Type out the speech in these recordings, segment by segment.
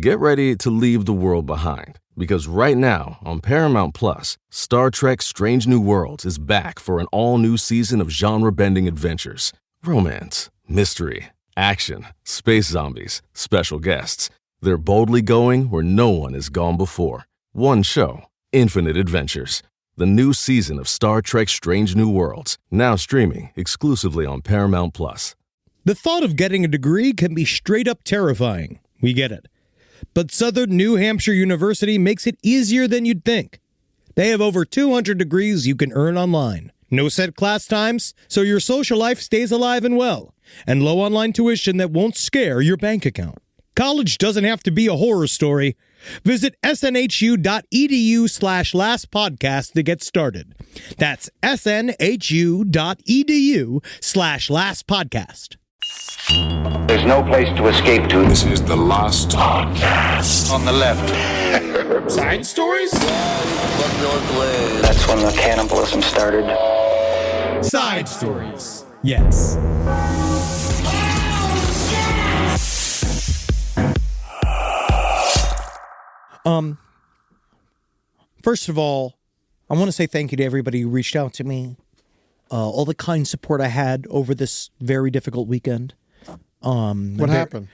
Get ready to leave the world behind, because right now on Paramount Plus, Star Trek Strange New Worlds is back for an all-new season of genre-bending adventures. Romance, mystery, action, space zombies, special guests. They're boldly going where no one has gone before. One show, infinite adventures. The new season of Star Trek Strange New Worlds, now streaming exclusively on Paramount Plus. The thought of getting a degree can be straight up terrifying. We get it. But Southern New Hampshire University makes it easier than you'd think. They have over 200 degrees you can earn online. No set class times, so your social life stays alive and well. And low online tuition that won't scare your bank account. College doesn't have to be a horror story. Visit snhu.edu/lastpodcast to get started. That's snhu.edu/lastpodcast. There's no place to escape to. This is the last podcast. On the left. Side stories? That's when the cannibalism started. Side stories. Yes. First of all, I want to say thank you to everybody who reached out to me. All the kind support I had over this very difficult weekend. What happened?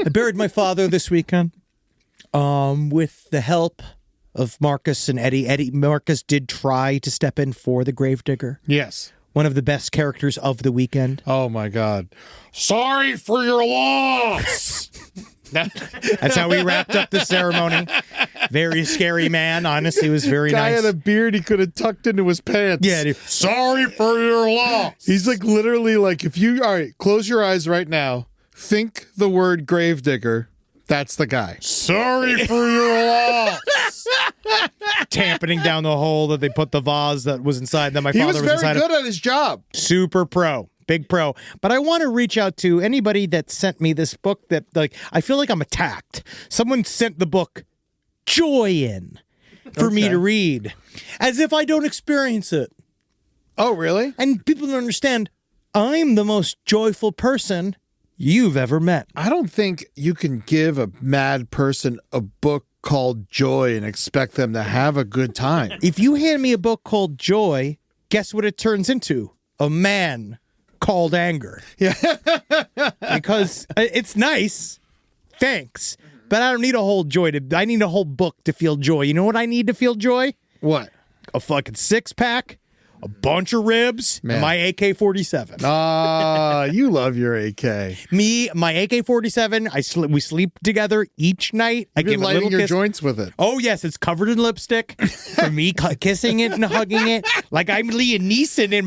I buried my father this weekend with the help of Marcus and Eddie. Marcus did try to step in for the gravedigger. Yes. One of the best characters of the weekend. Oh, my God. Sorry for your loss. That's how we wrapped up the ceremony. Very scary man. Honestly, it was very Guy nice. had a beard he could have tucked into his pants. Yeah, dude. Sorry for your loss. He's like literally like, if you, all right, close your eyes right now. Think the word gravedigger. That's the guy. Sorry for your loss. Tamping down the hole that they put the vase that was inside. That my father was inside. He was very good at his job. Super pro. Big pro. But I want to reach out to anybody that sent me this book that, like, I feel like I'm attacked. Someone sent the book Joy in for me to read as if I don't experience it. Oh, really? And people don't understand, I'm the most joyful person you've ever met. I don't think you can give a mad person a book called Joy and expect them to have a good time. If you hand me a book called Joy, guess what it turns into? A man called Anger. Yeah. Because it's nice. Thanks. But I don't need a whole I need a whole book to feel joy. You know what I need to feel joy? What? A fucking 6-pack, a bunch of ribs, and my AK-47. You love your AK. Me, my AK-47, we sleep together each night. I give lighting a little your kiss. joints with it. Oh, yes, it's covered in lipstick. For me, kissing it and hugging it. Like I'm Liam Neeson and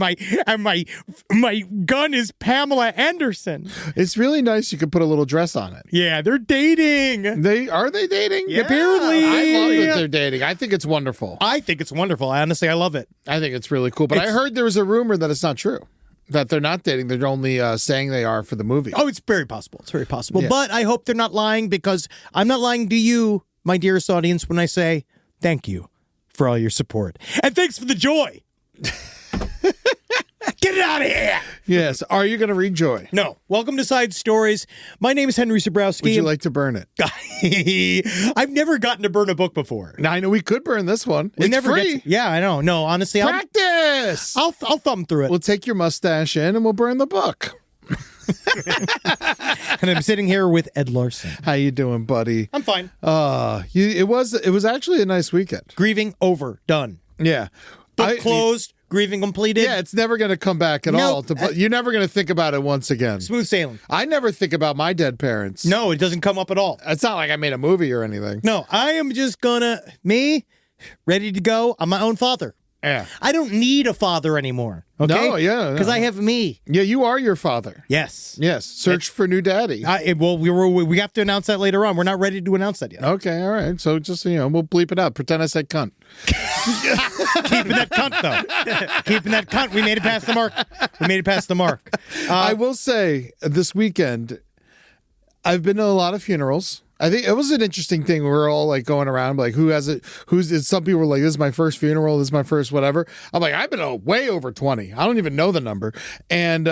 my gun is Pamela Anderson. It's really nice you can put a little dress on it. Yeah, they're dating. Are they dating? Yeah. Apparently. I love that they're dating. I think it's wonderful. I think it's wonderful. Honestly, I love it. I think it's really cool. But I heard there was a rumor that it's not true. That they're not dating. They're only saying they are for the movie. Oh, it's very possible. It's very possible. Yeah. But I hope they're not lying, because I'm not lying to you, my dearest audience, when I say thank you for all your support. And thanks for the joy. Get it out of here. Yes. Are you going to read Joy? No. Welcome to Side Stories. My name is Henry Zabrowski. Would you like to burn it? I've never gotten to burn a book before. Now, I know we could burn this one. We It's never free. get to, yeah, I know. No, honestly, Practice. I'll thumb through it. We'll take your mustache in and we'll burn the book. And I'm sitting here with Ed Larson. How you doing, buddy? I'm fine. It was actually a nice weekend. Grieving over. Done. Yeah. Book closed. Grieving completed. Yeah, it's never going to come back at all. You're never going to think about it once again. Smooth sailing. I never think about my dead parents. No, it doesn't come up at all. It's not like I made a movie or anything. No, I am just ready to go. I'm my own father. Yeah. I don't need a father anymore. Okay? No, yeah. Because I have me. Yeah, you are your father. Yes. Yes. Search for new daddy. Well, we have to announce that later on. We're not ready to announce that yet. Okay, all right. So just, we'll bleep it out. Pretend I said cunt. Keeping that cunt, though. Keeping that cunt. We made it past the mark. I will say, this weekend, I've been to a lot of funerals. I think it was an interesting thing. We were all like going around, like, who has it? Some people were like, this is my first funeral. This is my first whatever. I'm like, I've been way over 20. I don't even know the number. And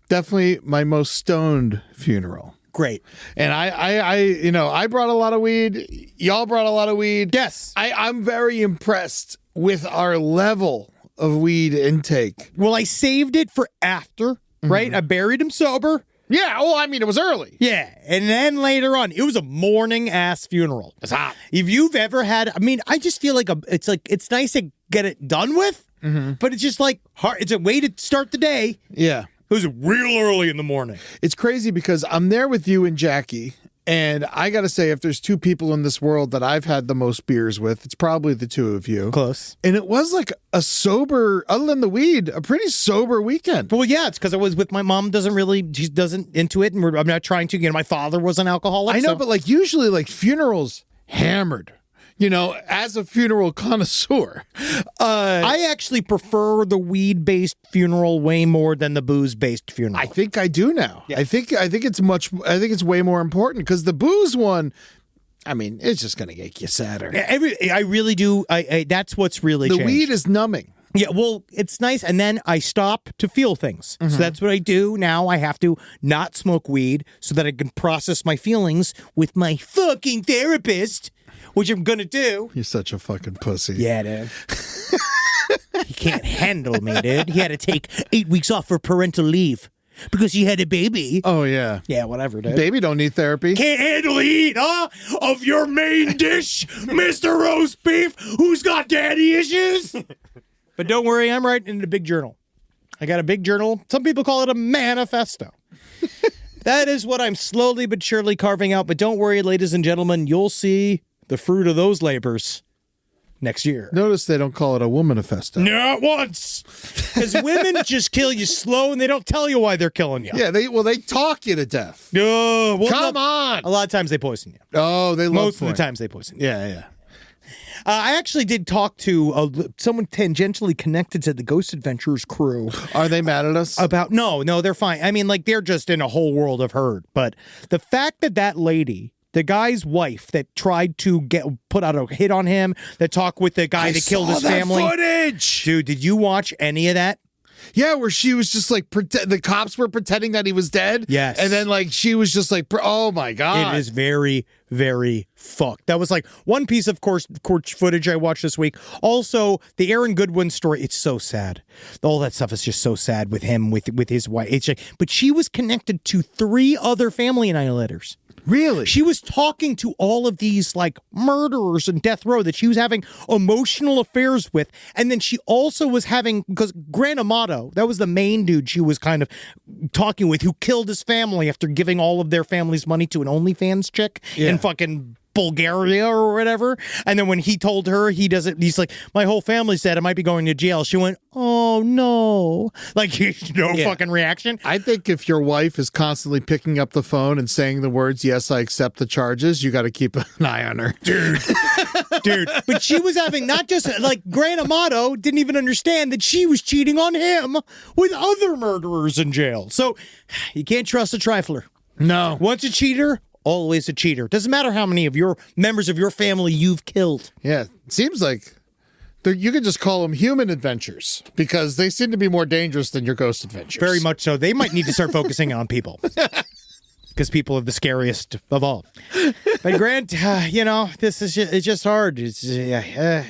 definitely my most stoned funeral. great. And I brought a lot of weed. Y'all brought a lot of weed. Yes. I'm very impressed with our level of weed intake. Well, I saved it for after, right? I buried him sober. Yeah. Oh, I mean, it was early. Yeah. And then later on, it was a morning ass funeral. It's hot. If you've ever had, I mean, I just feel like it's nice to get it done with, but it's just like hard. It's a way to start the day. Yeah. It was real early in the morning. It's crazy because I'm there with you and Jackie. And I got to say, if there's two people in this world that I've had the most beers with, it's probably the two of you. Close. And it was like a sober, other than the weed, a pretty sober weekend. Well, yeah, it's because I was with my mom. She doesn't into it, and I'm not trying to. My father was an alcoholic. I know, but like usually, like funerals, hammered. As a funeral connoisseur, I actually prefer the weed-based funeral way more than the booze-based funeral. I think I do now. Yeah. I think it's way more important because the booze one, I mean, it's just going to make you sadder. I really do. That's what's really the changed. weed is numbing. Yeah, well, it's nice. And then I stop to feel things. So that's what I do now. I have to not smoke weed so that I can process my feelings with my fucking therapist, which I'm going to do. You're such a fucking pussy. Yeah, dude. He can't handle me, dude. He had to take 8 weeks off for parental leave because he had a baby. Oh, yeah. Yeah, whatever, dude. Baby don't need therapy. Can't handle the heat, huh? Of your main dish, Mr. Roast Beef, who's got daddy issues? But don't worry, I'm writing in a big journal. I got a big journal. Some people call it a manifesto. That is what I'm slowly but surely carving out. But don't worry, ladies and gentlemen, you'll see the fruit of those labors next year. Notice they don't call it a womanifesto. Not once. Because women just kill you slow and they don't tell you why they're killing you. Yeah, they talk you to death. Come on. A lot of times they poison you. Oh, they love Most of the times they poison you. Yeah. I actually did talk to someone tangentially connected to the Ghost Adventures crew. Are they mad at us? No, they're fine. I mean, like, they're just in a whole world of hurt. But the fact that lady, the guy's wife that tried to put out a hit on him, that talked with the guy that killed his family. Footage! Dude, did you watch any of that? Yeah, where she was just like, the cops were pretending that he was dead. Yes. And then like, she was just like, oh my God. It is very, very fucked. That was like one piece of course footage I watched this week. Also, the Aaron Goodwin story, it's so sad. All that stuff is just so sad with him, with his wife. It's like, but she was connected to 3 other family annihilators. Really? She was talking to all of these like murderers in death row that she was having emotional affairs with. And then she also was having, because Grant Amato, that was the main dude she was kind of talking with, who killed his family after giving all of their family's money to an OnlyFans chick in fucking Bulgaria or whatever. And then when he told her he's like, my whole family said I might be going to jail. She went, oh no. Like, fucking reaction. I think if your wife is constantly picking up the phone and saying the words, yes, I accept the charges, you got to keep an eye on her. Dude. But she was having not just like Grant Amato didn't even understand that she was cheating on him with other murderers in jail. So you can't trust a trifler. No. Once a cheater, always a cheater. Doesn't matter how many of your members of your family you've killed. Yeah. It seems like you could just call them human adventures because they seem to be more dangerous than your ghost adventures. Very much so. They might need to start focusing on people. Because people are the scariest of all. But Grant, this is it's just hard. I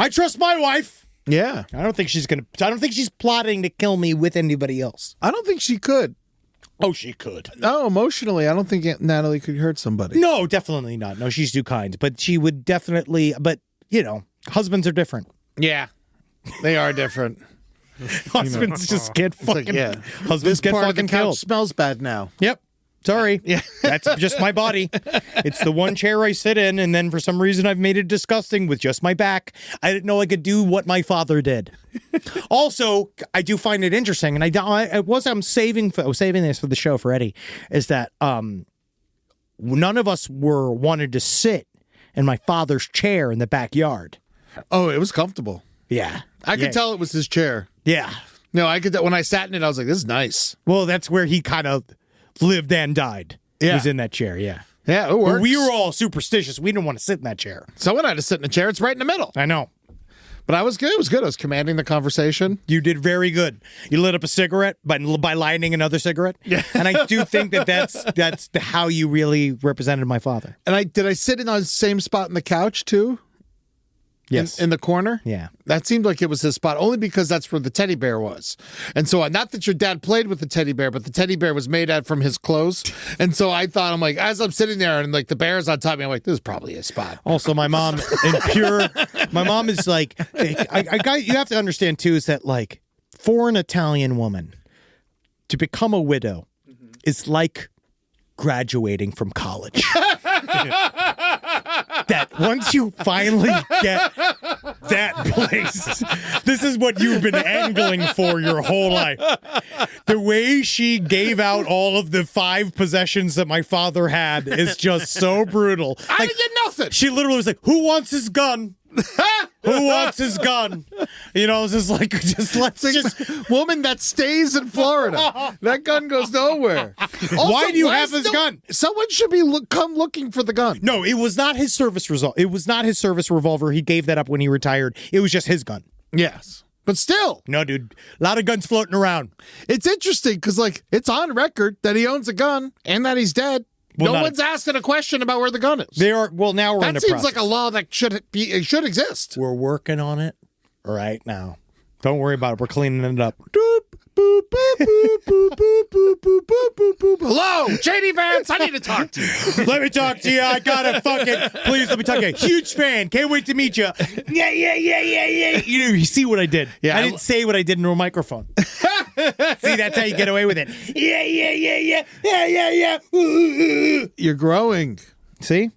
trust my wife. Yeah. I don't think she's plotting to kill me with anybody else. I don't think she could. Oh, she could. No, emotionally, I don't think Natalie could hurt somebody. No, definitely not. No, she's too kind. But she would definitely, husbands are different. Yeah. They are different. Husbands just get fucking, husbands get fucking killed. Smells bad now. Yep. Sorry. Yeah. That's just my body. It's the one chair I sit in, and then for some reason I've made it disgusting with just my back. I didn't know I could do what my father did. Also, I do find it interesting, and I was saving this for the show for Eddie, is that none of us wanted to sit in my father's chair in the backyard. Oh, it was comfortable. Yeah. I could tell it was his chair. Yeah. No, I could. When I sat in it, I was like, this is nice. Well, that's where he kind of lived and died. Yeah. He was in that chair, yeah. Yeah, it works. But we were all superstitious. We didn't want to sit in that chair. Someone had to sit in a chair. It's right in the middle. I know. But I was good. It was good. I was commanding the conversation. You did very good. You lit up a cigarette by lighting another cigarette. Yeah. And I do think that's how you really represented my father. And did I sit in on the same spot in the couch too? Yes. In the corner? Yeah. That seemed like it was his spot, only because that's where the teddy bear was. And so, not that your dad played with the teddy bear, but the teddy bear was made out from his clothes. And so I thought, I'm like, as I'm sitting there and like the bear's on top of me, I'm like, this is probably his spot. Also, my mom, my mom is like, you have to understand too, is that like for an Italian woman to become a widow is like graduating from college. That once you finally get that place, this is what you've been angling for your whole life. The way she gave out all of the 5 possessions that my father had is just so brutal. I didn't get nothing. She literally was like, "Who wants his gun? Who wants his gun?" You know, it's just like, just woman that stays in Florida. That gun goes nowhere. Also, why do you have his gun? Someone should be come looking for the gun. No, it was not his service result. It was not his service revolver. He gave that up when he retired. It was just his gun. Yes. But still. No, dude. A lot of guns floating around. It's interesting because, like, it's on record that he owns a gun and that he's dead. Well, no one's asking a question about where the gun is. They are. Well, now we're in the process. That seems like a law that should exist. We're working on it right now. Don't worry about it. We're cleaning it up. Hello, JD Vance. I need to talk to you. Let me talk to you. I gotta please let me talk to you. Huge fan. Can't wait to meet you. Yeah. You see what I did? Yeah, I didn't say what I did into a microphone. See, that's how you get away with it. Yeah. You're growing. See?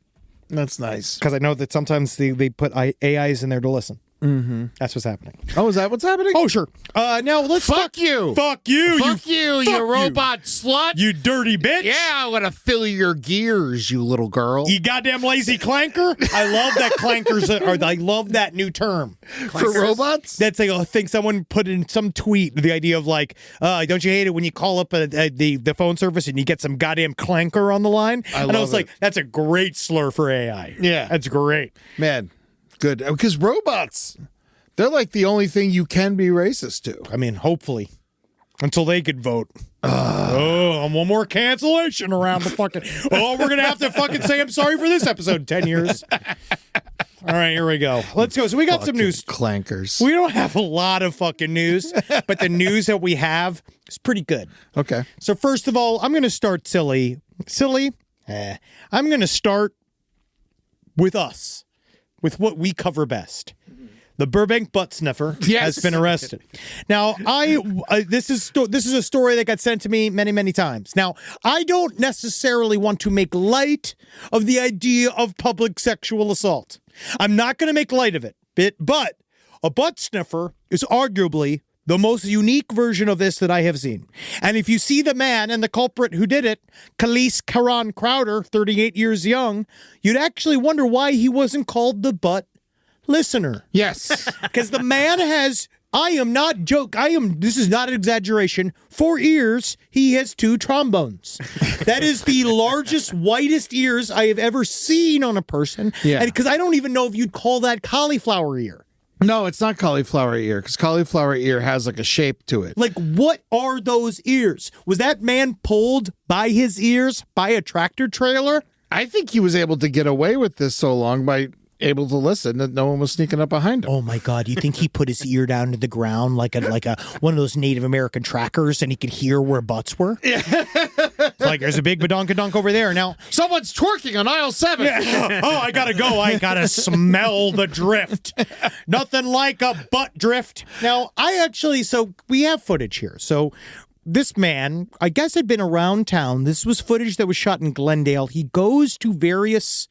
That's nice. Because I know that sometimes they put AIs in there to listen. Mm-hmm. That's what's happening. Oh, is that what's happening? Oh, sure. Now let's Fuck you, you robot slut. You dirty bitch. Yeah, I'm gonna fill your gears, you little girl. You goddamn lazy clanker. I love that clankers I love that new term. For robots? That's like a thing someone put in some tweet, the idea of like, don't you hate it when you call up the phone service and you get some goddamn clanker on the line? I was like, that's a great slur for AI. Yeah. That's great. Man. Good, because robots, they're like the only thing you can be racist to. I mean, hopefully, until they could vote. One more cancellation around the fucking. Oh, we're gonna have to fucking say I'm sorry for this episode in 10 years. All right, here we go. Let's go. So we got some news. Clankers. We don't have a lot of fucking news, but the news that we have is pretty good. Okay. So first of all, I'm gonna start silly. I'm gonna start with us. With what we cover best. The Burbank Butt-Sniffer has been arrested. Now, this is a story that got sent to me many, many times. Now, I don't necessarily want to make light of the idea of public sexual assault. I'm not going to make light of it, but a butt sniffer is arguably the most unique version of this that I have seen. And if you see the man and the culprit who did it, Khalees Karan Crowder, 38 years young, you'd actually wonder why he wasn't called the butt listener. Yes. Because the man has, this is not an exaggeration, 4 ears, he has 2 trombones. That is the largest, whitest ears I have ever seen on a person. Yeah. Because I don't even know if you'd call that cauliflower ear. No, it's not cauliflower ear, because cauliflower ear has like a shape to it. Like, what are those ears? Was that man pulled by his ears by a tractor trailer? I think he was able to get away with this so long by able to listen that no one was sneaking up behind him. Oh my God! You think he put his ear down to the ground like a one of those Native American trackers, and he could hear where butts were? Yeah. Like, there's a big badonkadonk over there. Now someone's twerking on aisle 7. Yeah. Oh, I gotta go. I gotta smell the drift. Nothing like a butt drift. Now, so we have footage here. So this man, I guess, had been around town. This was footage that was shot in Glendale. He goes to various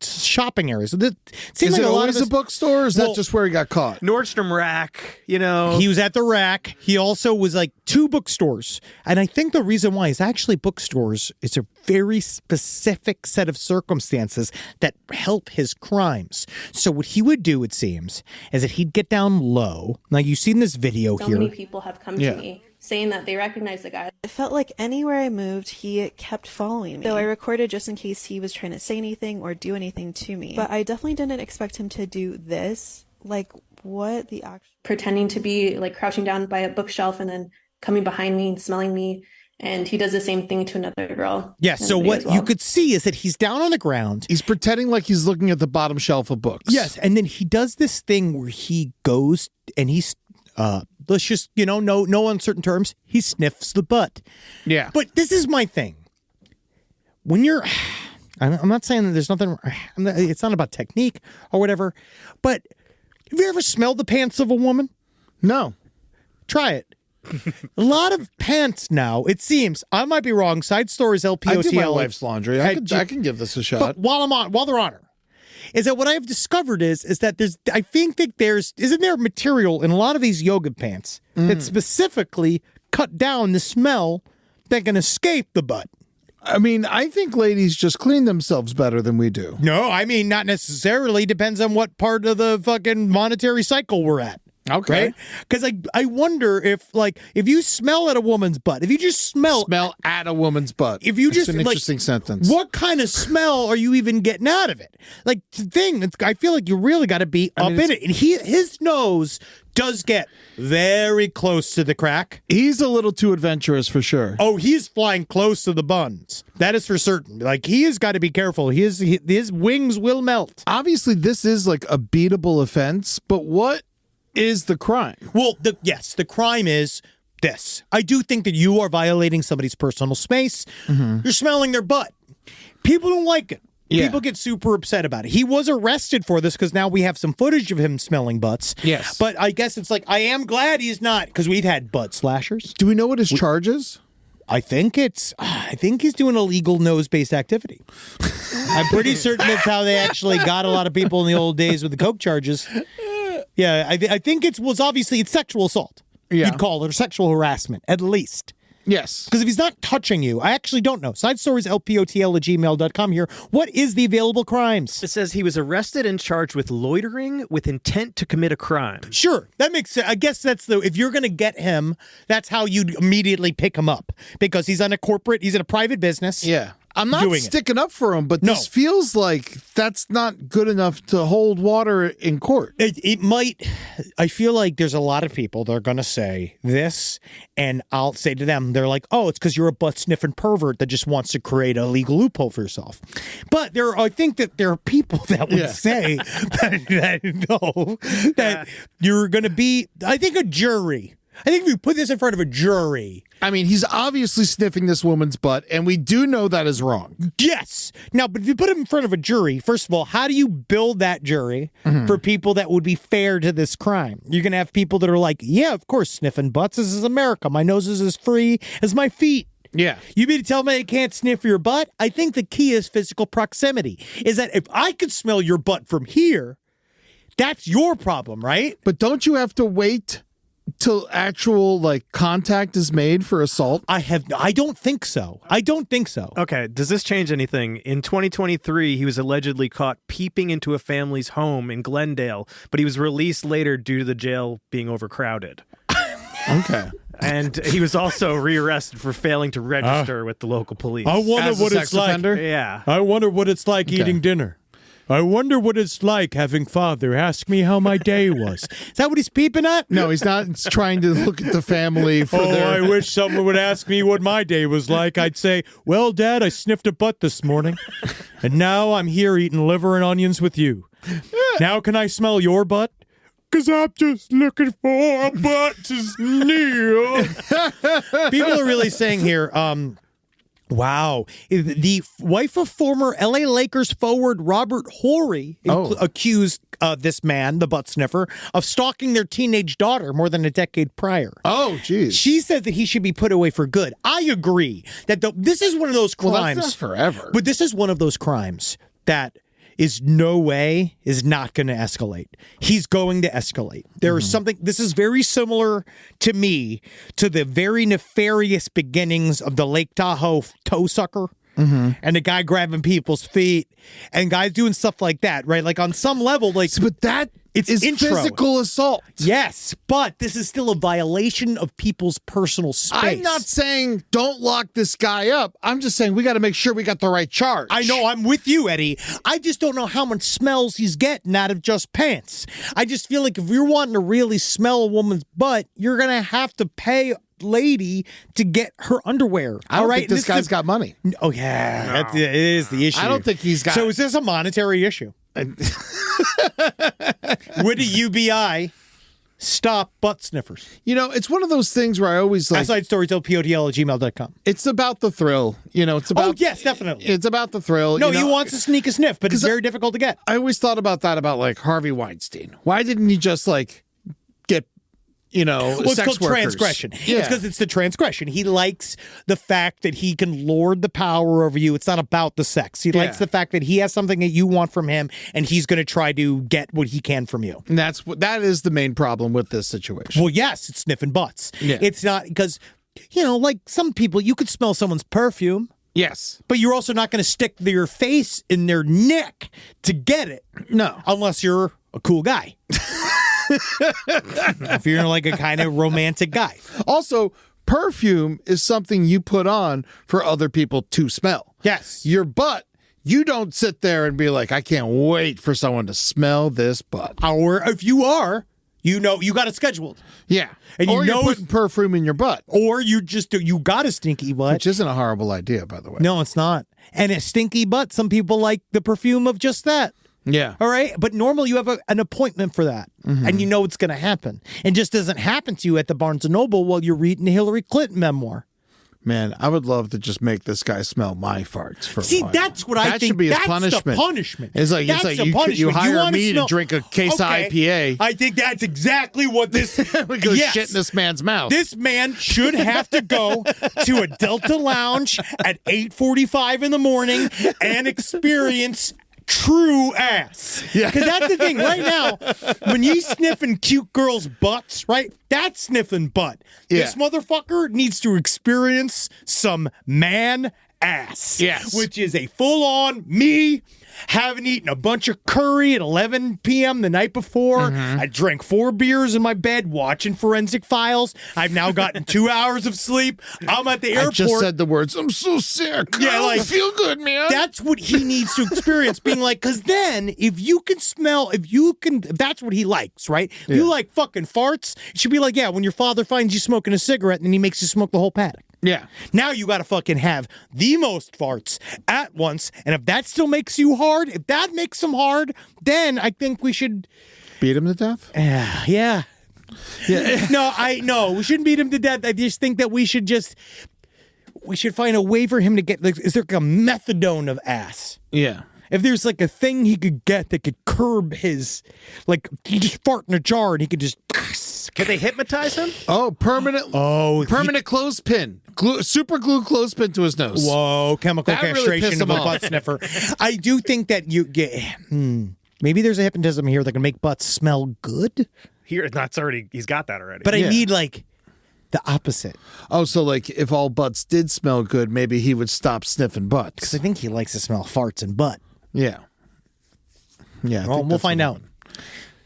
shopping areas. Is it always a bookstore, or is that just where he got caught? Nordstrom Rack, you know. He was at the Rack. He also was like 2 bookstores. And I think the reason why is actually bookstores is a very specific set of circumstances that help his crimes. So what he would do, it seems, is that he'd get down low. Now, you've seen this video here. So many people have come to me saying that they recognize the guy. It felt like anywhere I moved, he kept following me. So I recorded just in case he was trying to say anything or do anything to me. But I definitely didn't expect him to do this. Like, what the actual... pretending to be like crouching down by a bookshelf and then coming behind me and smelling me. And he does the same thing to another girl. Yeah, so what you could see is that he's down on the ground. He's pretending like he's looking at the bottom shelf of books. Yes, and then he does this thing where he goes and he's, let's just, no uncertain terms, he sniffs the butt. Yeah. But this is my thing. When you're, I'm not saying that there's nothing, it's not about technique or whatever, but have you ever smelled the pants of a woman? No. Try it. A lot of pants now, it seems, I might be wrong, Side Stories LPOCL. I do my wife's laundry. I can give this a shot. But while they're on her, is that what I've discovered is that I think that isn't there material in a lot of these yoga pants that specifically cut down the smell that can escape the butt? I mean, I think ladies just clean themselves better than we do. No, I mean, not necessarily. Depends on what part of the fucking monetary cycle we're at. Okay. Right? Because I wonder if you smell at a woman's butt, if you just smell at a woman's butt. If you That's just an interesting sentence. What kind of smell are you even getting out of it? Like the thing, I feel like you really got to be up in it. And his nose does get very close to the crack. He's a little too adventurous for sure. Oh, he's flying close to the buns. That is for certain. Like he has got to be careful. His wings will melt. Obviously, this is like a beatable offense, but what is the crime? Well, the crime is this. I do think that you are violating somebody's personal space. You're smelling their butt. People don't like it. Yeah. People get super upset about it. He was arrested for this because now we have some footage of him smelling butts. Yes. But I guess it's like, I am glad he's not, because we've had butt slashers. Do we know what his charge is? I think he's doing illegal nose-based activity. I'm pretty certain that's how they actually got a lot of people in the old days with the coke charges. Yeah, I think it's sexual assault. Yeah. You'd call it, or sexual harassment, at least. Yes. Because if he's not touching you, I actually don't know. SidestoriesLPOTL@gmail.com here. What is the available crimes? It says he was arrested and charged with loitering with intent to commit a crime. Sure, that makes sense. I guess if you're going to get him, that's how you'd immediately pick him up. Because he's in a private business. Yeah. I'm not sticking up for him, but this feels like that's not good enough to hold water in court. It might. I feel like there's a lot of people that are going to say this, and I'll say to them, they're like, oh, it's because you're a butt-sniffing pervert that just wants to create a legal loophole for yourself. But I think that there are people that would say that you're going to be, I think a jury. I think if you put this in front of a jury. I mean, he's obviously sniffing this woman's butt, and we do know that is wrong. Yes. Now, but if you put him in front of a jury, first of all, how do you build that jury for people that would be fair to this crime? You're going to have people that are like, yeah, of course, sniffing butts. This is America. My nose is as free as my feet. Yeah. You mean to tell me I can't sniff your butt? I think the key is physical proximity. Is that if I could smell your butt from here, that's your problem, right? But don't you have to wait till actual contact is made for assault? I don't think so. Okay, does this change anything? In 2023, he was allegedly caught peeping into a family's home in Glendale, but he was released later due to the jail being overcrowded. Okay. And he was also rearrested for failing to register with the local police. I wonder what it's like. Yeah. I wonder what it's like eating dinner. I wonder what it's like having father ask me how my day was. Is that what he's peeping at? No, he's not trying to look at the family for I wish someone would ask me what my day was like. I'd say, well, Dad, I sniffed a butt this morning, and now I'm here eating liver and onions with you. Now can I smell your butt? Because I'm just looking for a butt to sniff. People are really saying here, wow. The wife of former L.A. Lakers forward Robert Horry accused this man, the butt sniffer, of stalking their teenage daughter more than a decade prior. Oh, geez. She said that he should be put away for good. I agree that this is one of those crimes. Well, that's not forever. But this is one of those crimes that is not going to escalate. He's going to escalate. There is something, this is very similar to me to the very nefarious beginnings of the Lake Tahoe toe sucker. and the guy grabbing people's feet and guys doing stuff like that, right? Like on some level, like, But that it's is intro. physical assault. Yes, but this is still a violation of people's personal space. I'm not saying don't lock this guy up. I'm just saying we got to make sure we got the right charge. I know, I'm with you, Eddie. I just don't know how much smells he's getting out of just pants. I just feel like if you're wanting to really smell a woman's butt, you're going to have to pay lady to get her underwear. I don't all right? think this guy's got money. Oh, yeah. It is the issue. I don't think he's got... So is this a monetary issue? Would a UBI stop butt sniffers? You know, it's one of those things where I always like... AsideStoryTellPOTL@gmail.com. It's about the thrill. You know, it's about... Oh, yes, definitely. It's about the thrill. No, you know, he wants to sneak a sniff, but it's very difficult to get. I always thought about that about like Harvey Weinstein. Why didn't he just like get, you know, well, it's sex called workers? transgression. Yeah. It's because it's the transgression. He likes the fact that he can lord the power over you. It's not about the sex. He likes the fact that he has something that you want from him, and he's going to try to get what he can from you. And that is the main problem with this situation. Well, yes, it's sniffing butts. Yeah. It's not because, you know, like some people, you could smell someone's perfume. Yes. But you're also not going to stick your face in their neck to get it. No. Unless you're a cool guy. If you're like a kind of romantic guy. Also, perfume is something you put on for other people to smell. Yes. Your butt, you don't sit there and be like, I can't wait for someone to smell this butt. Or if you are, you know, you got it scheduled. Yeah. And or you know, you're putting perfume in your butt. Or you got a stinky butt. Which isn't a horrible idea, by the way. No, it's not. And a stinky butt, some people like the perfume of just that. Yeah. All right. But normally you have an appointment for that. And you know it's going to happen. And just doesn't happen to you at the Barnes & Noble while you're reading the Hillary Clinton memoir. Man, I would love to just make this guy smell my farts for a while. That's what I think. That should be his that's punishment. The punishment. It's like you hire me to drink a case of IPA. I think that's exactly what this. We go shit in this man's mouth. This man should have to go to a Delta Lounge at 8:45 in the morning and experience true ass. Yeah. Because that's the thing. Right now, when you sniffing cute girls' butts, right? That's sniffing butt. Yeah. This motherfucker needs to experience some man ass. Yes. Which is a full-on me having eaten a bunch of curry at 11 p.m. the night before. I drank 4 beers in my bed watching Forensic Files. I've now gotten 2 hours of sleep. I'm at the airport. I just said the words, I'm so sick. Yeah, I don't like, feel good, man. That's what he needs to experience, being like, because then if that's what he likes, right? If you like fucking farts, it should be like, yeah, when your father finds you smoking a cigarette and then he makes you smoke the whole paddock. Yeah. Now you got to fucking have the most farts at once. And if that still makes you hard, if that makes him hard, then I think we should beat him to death? Yeah. No, we shouldn't beat him to death. I just think that we should find a way for him to get, like, is there like a methadone of ass? Yeah. If there's like a thing he could get that could curb his, like, he just fart in a jar and he could just. Can they hypnotize him? Oh, permanent clothespin. Super glue clothespin to his nose. Whoa, chemical That really castration pissed of him a off. butt sniffer. I do think that you get. Maybe there's a hypnotism here that can make butts smell good. He's got that already. But I need, like, the opposite. Oh, so like if all butts did smell good, maybe he would stop sniffing butts. Because I think he likes to smell farts and butt. Yeah. Yeah. Well, we'll find out.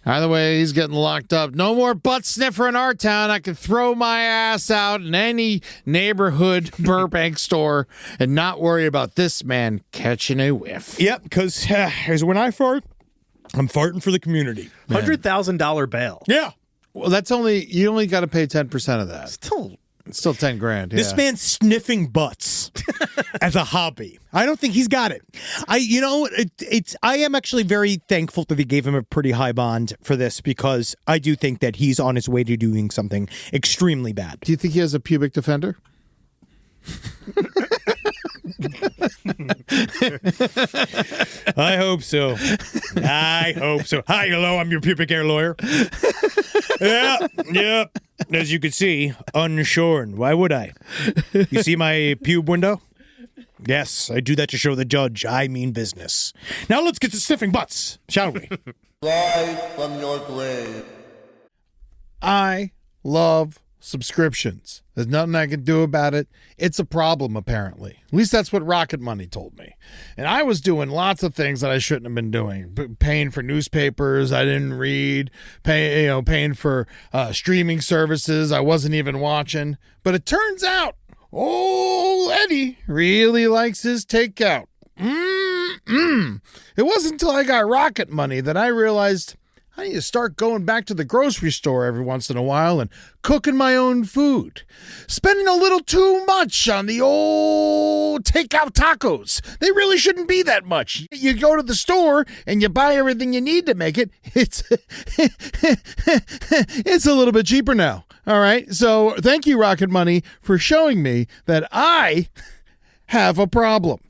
Either way, he's getting locked up. No more butt sniffer in our town. I can throw my ass out in any neighborhood Burbank store and not worry about this man catching a whiff. Yep, because when I fart, I'm farting for the community. $100,000 bail. Yeah. Well, you only got to pay 10% of that. It's still 10 grand. Yeah. This man's sniffing butts as a hobby. I don't think he's got it. I am actually very thankful that they gave him a pretty high bond for this, because I do think that he's on his way to doing something extremely bad. Do you think he has a pubic defender? I hope so. Hi, hello, I'm your pubic hair lawyer. Yeah. As you can see, unshorn. Why would I? You see my pube window? Yes, I do that to show the judge I mean business. Now let's get to sniffing butts, shall we? Rise from your grave. I love subscriptions. There's nothing I can do about it. It's a problem, apparently. At least that's what Rocket Money told me. And I was doing lots of things that I shouldn't have been doing. Paying for newspapers I didn't read, paying for streaming services I wasn't even watching. But it turns out, old Eddie really likes his takeout. It wasn't until I got Rocket Money that I realized I need to start going back to the grocery store every once in a while and cooking my own food. Spending a little too much on the old takeout tacos. They really shouldn't be that much. You go to the store and you buy everything you need to make it. It's a little bit cheaper now. All right. So thank you, Rocket Money, for showing me that I have a problem.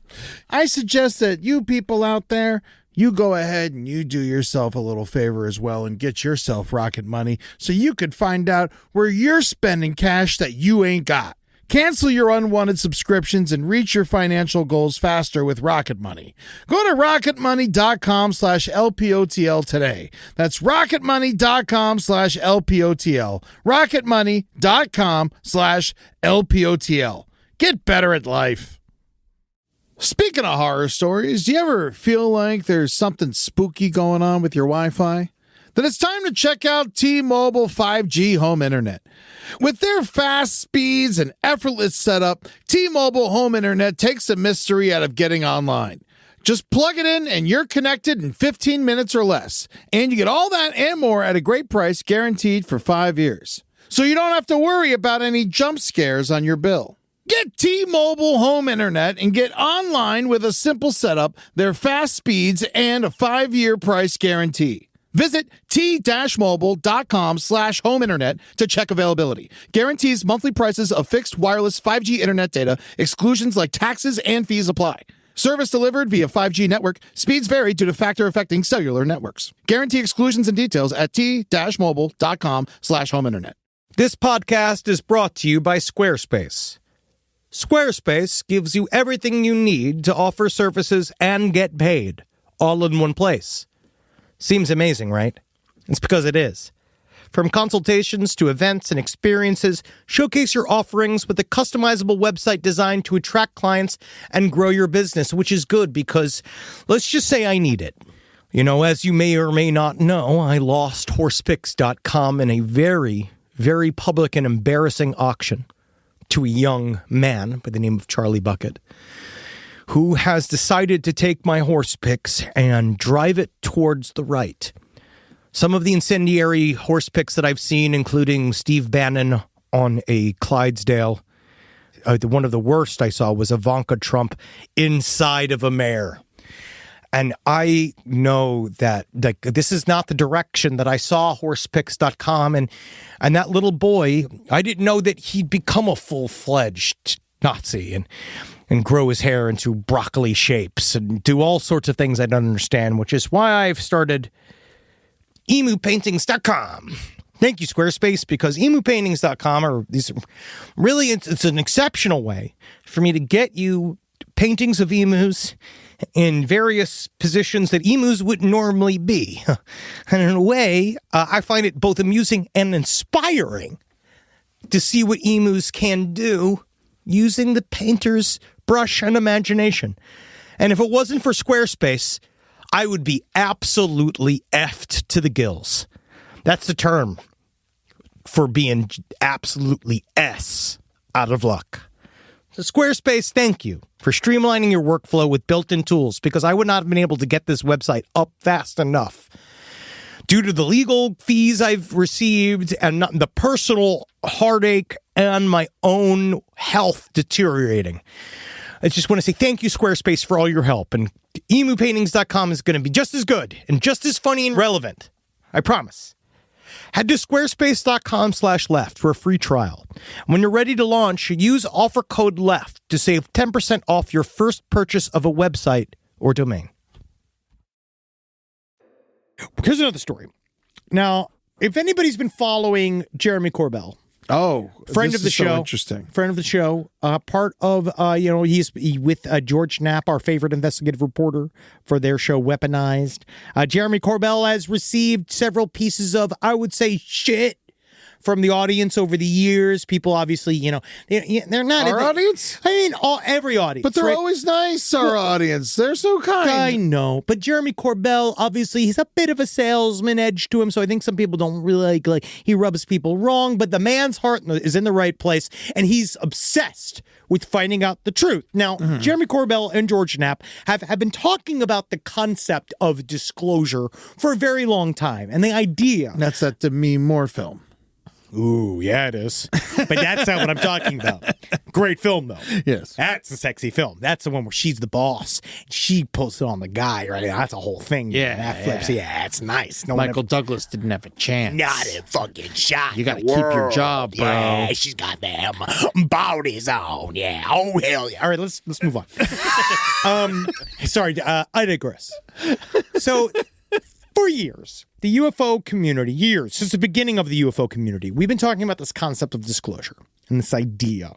I suggest that you people out there, you go ahead and you do yourself a little favor as well and get yourself Rocket Money so you could find out where you're spending cash that you ain't got. Cancel your unwanted subscriptions and reach your financial goals faster with Rocket Money. Go to rocketmoney.com/LPOTL today. That's rocketmoney.com/LPOTL. rocketmoney.com/LPOTL. Get better at life. Speaking of horror stories, do you ever feel like there's something spooky going on with your Wi-Fi? Then it's time to check out T-Mobile 5G Home Internet. With their fast speeds and effortless setup, T-Mobile Home Internet takes the mystery out of getting online. Just plug it in and you're connected in 15 minutes or less. And you get all that and more at a great price, guaranteed for 5 years. So you don't have to worry about any jump scares on your bill. Get T-Mobile Home Internet and get online with a simple setup, their fast speeds, and a 5-year price guarantee. Visit t-mobile.com/home internet to check availability. Guarantees monthly prices of fixed wireless 5G internet data. Exclusions like taxes and fees apply. Service delivered via 5G network. Speeds vary due to factor affecting cellular networks. Guarantee exclusions and details at t-mobile.com/home internet. This podcast is brought to you by Squarespace. Squarespace gives you everything you need to offer services and get paid, all in one place. Seems amazing, right? It's because it is. From consultations to events and experiences, showcase your offerings with a customizable website designed to attract clients and grow your business, which is good because, let's just say I need it. You know, as you may or may not know, I lost horsepicks.com in a very, very public and embarrassing auction to a young man by the name of Charlie Bucket, who has decided to take my horse picks and drive it towards the right. Some of the incendiary horse picks that I've seen, including Steve Bannon on a Clydesdale. One of the worst I saw was Ivanka Trump inside of a mare. And I know that this is not the direction that I saw horsepicks.com. And that little boy, I didn't know that he'd become a full-fledged Nazi and grow his hair into broccoli shapes and do all sorts of things I don't understand, which is why I've started emupaintings.com. Thank you, Squarespace, because emupaintings.com it's an exceptional way for me to get you paintings of emus in various positions that emus wouldn't normally be. And in a way, I find it both amusing and inspiring to see what emus can do using the painter's brush and imagination. And if it wasn't for Squarespace, I would be absolutely effed to the gills. That's the term for being absolutely S out of luck. So Squarespace, thank you for streamlining your workflow with built-in tools, because I would not have been able to get this website up fast enough due to the legal fees I've received and the personal heartache and my own health deteriorating. I just want to say thank you, Squarespace, for all your help. And emupaintings.com is going to be just as good and just as funny and relevant. I promise. Head to squarespace.com/left for a free trial. When you're ready to launch, use offer code LEFT to save 10% off your first purchase of a website or domain. Here's another story. Now, if anybody's been following Jeremy Corbell, friend of the show, so interesting. Friend of the show, part of he's with George Knapp, our favorite investigative reporter for their show Weaponized. Jeremy Corbell has received several pieces of, I would say, shit from the audience over the years. People obviously, they're not Our audience? I mean, every audience. But they're right? always nice, our audience. They're so kind. I know, but Jeremy Corbell, obviously, he's a bit of a salesman edge to him, so I think some people don't really like he rubs people wrong, but the man's heart is in the right place, and he's obsessed with finding out the truth. Now, Jeremy Corbell and George Knapp have been talking about the concept of disclosure for a very long time, and the idea... That's that Demi Moore film. Ooh, yeah, it is. But that's not what I'm talking about. Great film, though. Yes. That's a sexy film. That's the one where she's the boss. She pulls it on the guy, right? That's a whole thing. Yeah, that flips. Yeah, it's nice. No Michael Douglas didn't have a chance. Not a fucking shot. You got to keep your job, bro. Yeah, she's got them bodies on. Yeah. Oh, hell yeah. All right, let's move on. Sorry, I digress. So... For years, the UFO community, since the beginning of the UFO community, we've been talking about this concept of disclosure and this idea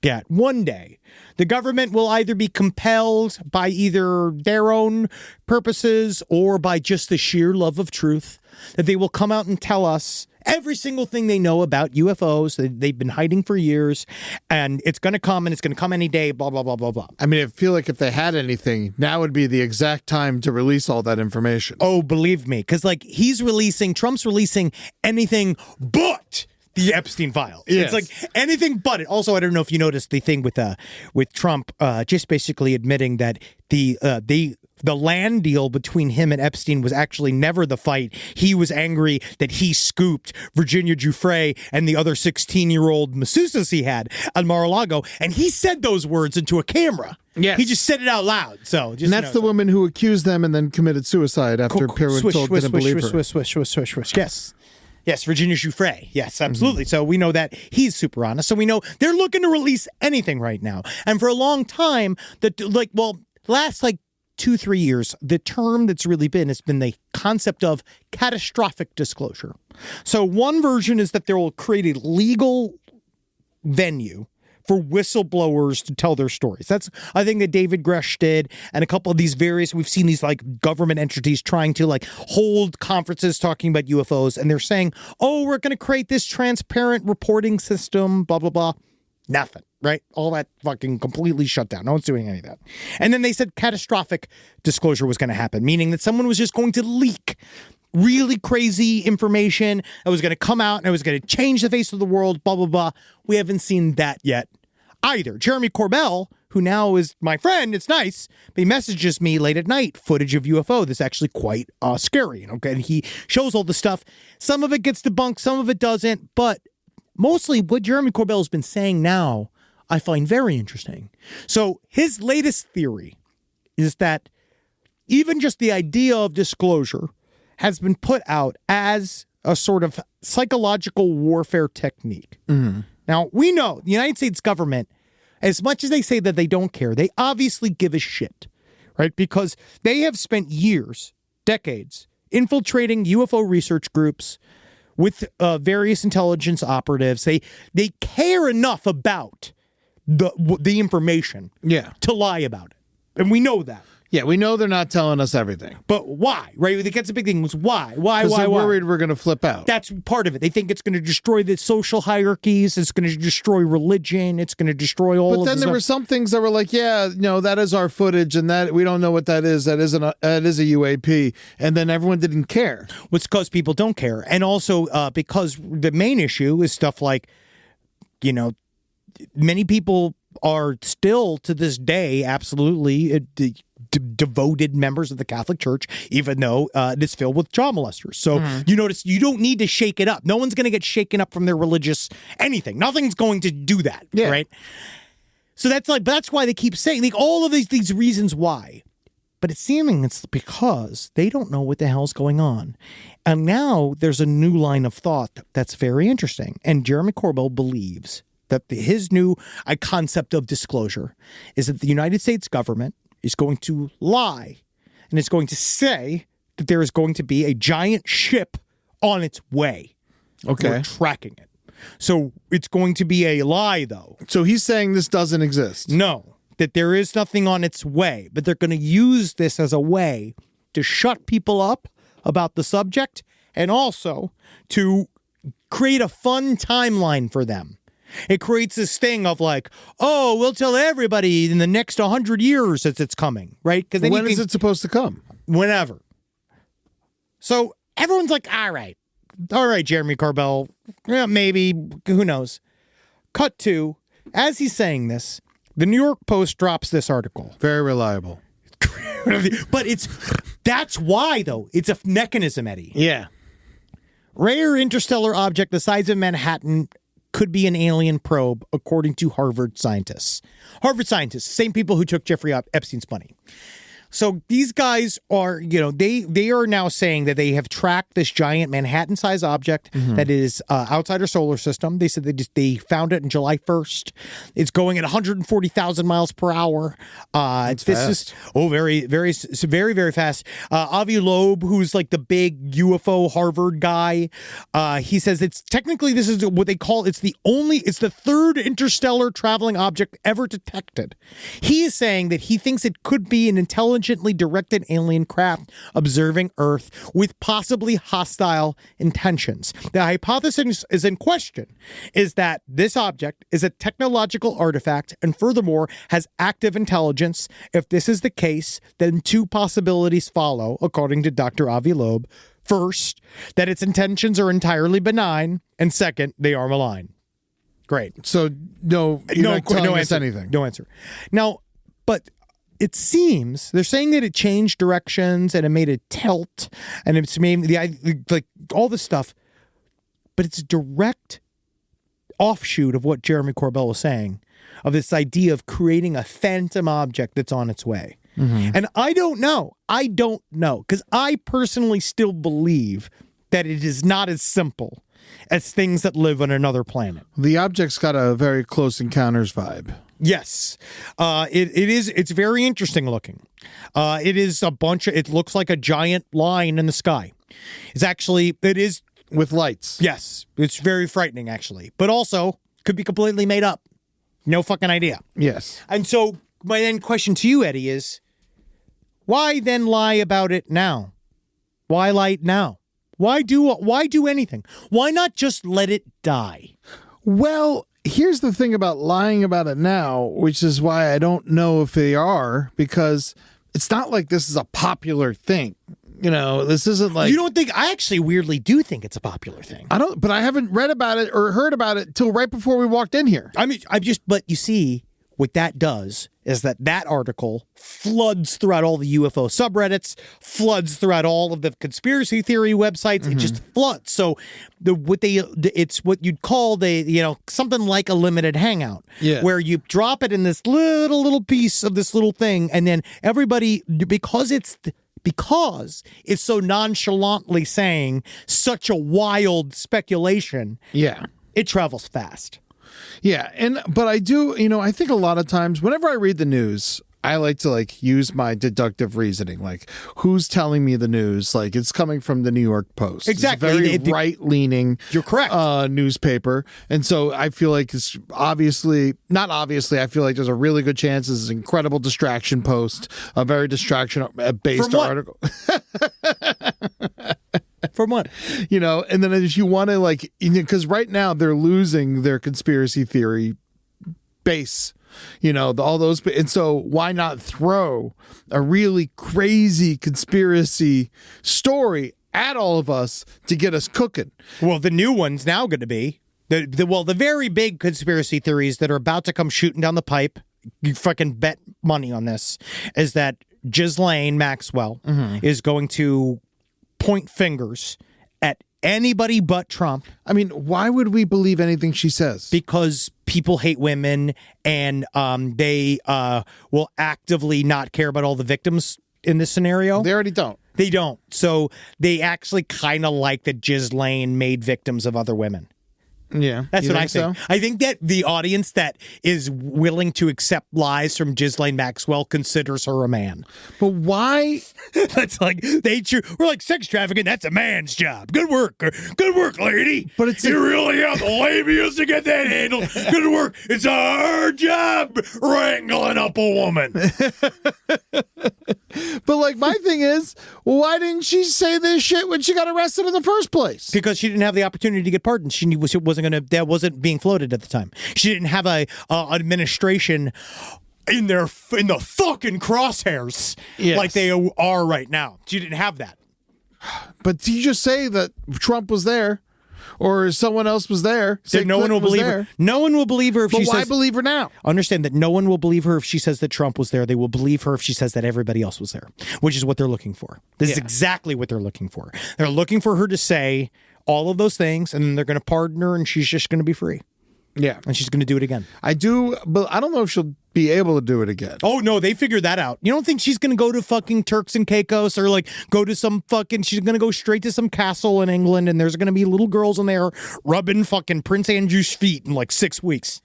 that one day the government will either be compelled by either their own purposes or by just the sheer love of truth, that they will come out and tell us every single thing they know about UFOs that they've been hiding for years, and it's going to come, and it's going to come any day, blah, blah, blah, blah, blah. I mean, I feel like if they had anything, now would be the exact time to release all that information. Oh, believe me, because Trump's releasing anything but the Epstein files. Yes. It's like anything but it. Also, I don't know if you noticed the thing with Trump just basically admitting that the land deal between him and Epstein was actually never the fight. He was angry that he scooped Virginia Giuffre and the other 16-year-old masseuses he had on Mar-a-Lago, and he said those words into a camera. Yes. He just said it out loud. So, and that's the woman who accused them and then committed suicide after Pirwin didn't believe her. Swish. Yes, Virginia Giuffre. Yes, absolutely. So we know that he's super honest. So we know they're looking to release anything right now. And for a long time, last 2-3 years, the term that's really has been the concept of catastrophic disclosure. So one version is that they will create a legal venue for whistleblowers to tell their stories. That's, I think, that David Grush did, and a couple of these we've seen these government entities trying to hold conferences talking about UFOs, and they're saying, oh, we're going to create this transparent reporting system, blah, blah, blah. Nothing, right? All that fucking completely shut down. No one's doing any of that. And then they said catastrophic disclosure was going to happen, meaning that someone was just going to leak really crazy information that was going to come out and it was going to change the face of the world, blah, blah, blah. We haven't seen that yet either. Jeremy Corbell, who now is my friend, it's nice, but he messages me late at night footage of UFO that's actually quite scary. Okay, and he shows all the stuff. Some of it gets debunked, some of it doesn't, but mostly what Jeremy Corbell has been saying now, I find very interesting. So his latest theory is that even just the idea of disclosure has been put out as a sort of psychological warfare technique. Mm-hmm. Now, we know the United States government, as much as they say that they don't care, they obviously give a shit, right? Because they have spent years, decades, infiltrating UFO research groups with various intelligence operatives. They care enough about the information to lie about it. And we know that. Yeah, we know they're not telling us everything. But why, right? It gets a big thing. Why? Because they're worried we're going to flip out. That's part of it. They think it's going to destroy the social hierarchies. It's going to destroy religion. It's going to destroy all of this. But then there were some things that were like, that is our footage, and that we don't know what that is. That is a UAP. And then everyone didn't care. It's because people don't care. And also because the main issue is stuff like, many people are still to this day absolutely devoted members of the Catholic Church, even though it is filled with child molesters. So you notice you don't need to shake it up. No one's going to get shaken up from their religious anything. Nothing's going to do that, right? So that's why they keep saying all of these reasons why. But it's seeming it's because they don't know what the hell's going on. And now there's a new line of thought that's very interesting. And Jeremy Corbell believes that his new concept of disclosure is that the United States government is going to lie and it's going to say that there is going to be a giant ship on its way. Okay. We're tracking it. So it's going to be a lie, though. So he's saying this doesn't exist. No, that there is nothing on its way, but they're going to use this as a way to shut people up about the subject and also to create a fun timeline for them. It creates this thing of like, oh, we'll tell everybody in the next 100 years that it's coming, right? Because when is it supposed to come? Whenever. So everyone's like, all right, Jeremy Corbell, yeah, maybe, who knows? Cut to, as he's saying this, the New York Post drops this article. Very reliable. But that's why, though. It's a mechanism, Eddie. Yeah. Rare interstellar object the size of Manhattan could be an alien probe, according to Harvard scientists. Harvard scientists, same people who took Jeffrey Epstein's money. So these guys are, they are now saying that they have tracked this giant Manhattan-sized object that is outside our solar system. They said they found it on July 1st. It's going at 140,000 miles per hour. That's fast. Very, very, very, very fast. Avi Loeb, who's like the big UFO Harvard guy, he says this is what they call, it's the third interstellar traveling object ever detected. He is saying that he thinks it could be an intelligently directed alien craft observing Earth with possibly hostile intentions. The hypothesis is in question is that this object is a technological artifact and furthermore has active intelligence. If this is the case, then two possibilities follow, according to Dr. Avi Loeb. First, that its intentions are entirely benign, and second, they are malign. Great. So no answer. Anything. No answer. Now, but it seems they're saying that it changed directions and it made it tilt and it's made like all this stuff, but it's a direct offshoot of what Jeremy Corbell was saying, of this idea of creating a phantom object that's on its way. And I don't know, because I personally still believe that it is not as simple as things that live on another planet. The object's got a very Close Encounters vibe. Yes, it's very interesting looking. It looks like a giant line in the sky. It is with lights. Yes, it's very frightening actually, but also could be completely made up. No fucking idea. Yes. And so my then question to you, Eddie, is why then lie about it now? Why lie now? Why do anything? Why not just let it die? Well, here's the thing about lying about it now, which is why I don't know if they are, because it's not like this is a popular thing. This isn't like... You don't think... I actually weirdly do think it's a popular thing. But I haven't read about it or heard about it till right before we walked in here. But you see, what that does is that article floods throughout all the UFO subreddits, floods throughout all of the conspiracy theory websites. It just floods. So it's what you'd call something like a limited hangout, where you drop it in this little piece of this little thing, and then everybody, because it's so nonchalantly saying such a wild speculation, it travels fast. Yeah, but I do, I think a lot of times whenever I read the news, I like to use my deductive reasoning, like who's telling me the news, like it's coming from the New York Post. Exactly. It's a very right-leaning You're correct. Newspaper. And so I feel like it's I feel like there's a really good chance this is an incredible distraction post, a very distraction-based article. From what? And then if you want to because right now they're losing their conspiracy theory base, all those. And so why not throw a really crazy conspiracy story at all of us to get us cooking? Well, the new one's now going to be the very big conspiracy theories that are about to come shooting down the pipe. You fucking bet money on this, is that Ghislaine Maxwell is going to point fingers at anybody but Trump. I mean, why would we believe anything she says? Because people hate women and they will actively not care about all the victims in this scenario. They already don't. They don't. So they actually kind of like that Ghislaine made victims of other women. Yeah. That's You what I think. so? I think that the audience that is willing to accept lies from Ghislaine Maxwell considers her a man. But why? That's like, we're like, sex trafficking, that's a man's job. Good work. Good work, lady. But it's you really have the labias to get that handled. Good work. It's a hard job wrangling up a woman. But like, my thing is, why didn't she say this shit when she got arrested in the first place? Because she didn't have the opportunity to get pardoned. She that wasn't being floated at the time. She didn't have a administration in the fucking crosshairs like they are right now. She didn't have that. But did you just say that Trump was there, or someone else was there? Say No one will believe her. No one will believe her if she says. But why believe her now? Understand that no one will believe her if she says that Trump was there. They will believe her if she says that everybody else was there, which is what they're looking for. This is exactly what they're looking for. They're looking for her to say all of those things, and then they're going to pardon her, and she's just going to be free. Yeah. And she's going to do it again. I do, but I don't know if she'll be able to do it again. Oh, no, they figured that out. You don't think she's going to go to fucking Turks and Caicos or like go to some fucking, she's going to go straight to some castle in England, and there's going to be little girls in there rubbing fucking Prince Andrew's feet in like 6 weeks.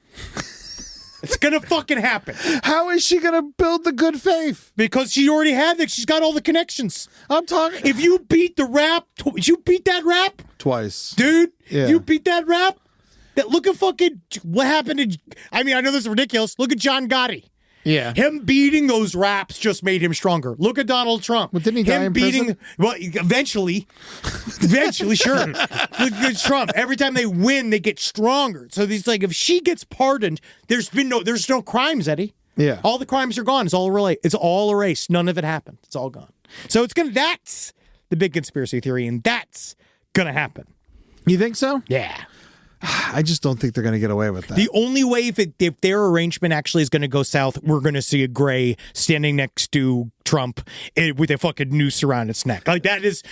It's going to fucking happen. How is she going to build the good faith? Because she already had it. She's got all the connections. I'm talking. If you beat the rap, you beat that rap? Twice. Dude, Yeah. you beat that rap? Look at fucking what happened to, I mean, I know this is ridiculous. Look at John Gotti. Yeah. Him beating those raps just made him stronger. Look at Donald Trump. Well, didn't he die in prison? Well, eventually, sure. Look at Trump. Every time they win, they get stronger. So these, like, if she gets pardoned, there's no crimes, Eddie. Yeah. All the crimes are gone. It's all erased. None of it happened. It's all gone. So that's the big conspiracy theory, and that's gonna happen. You think so? Yeah. I just don't think they're going to get away with that. The only way if their arrangement actually is going to go south, we're going to see a Gray standing next to Trump with a fucking noose around its neck. Like that is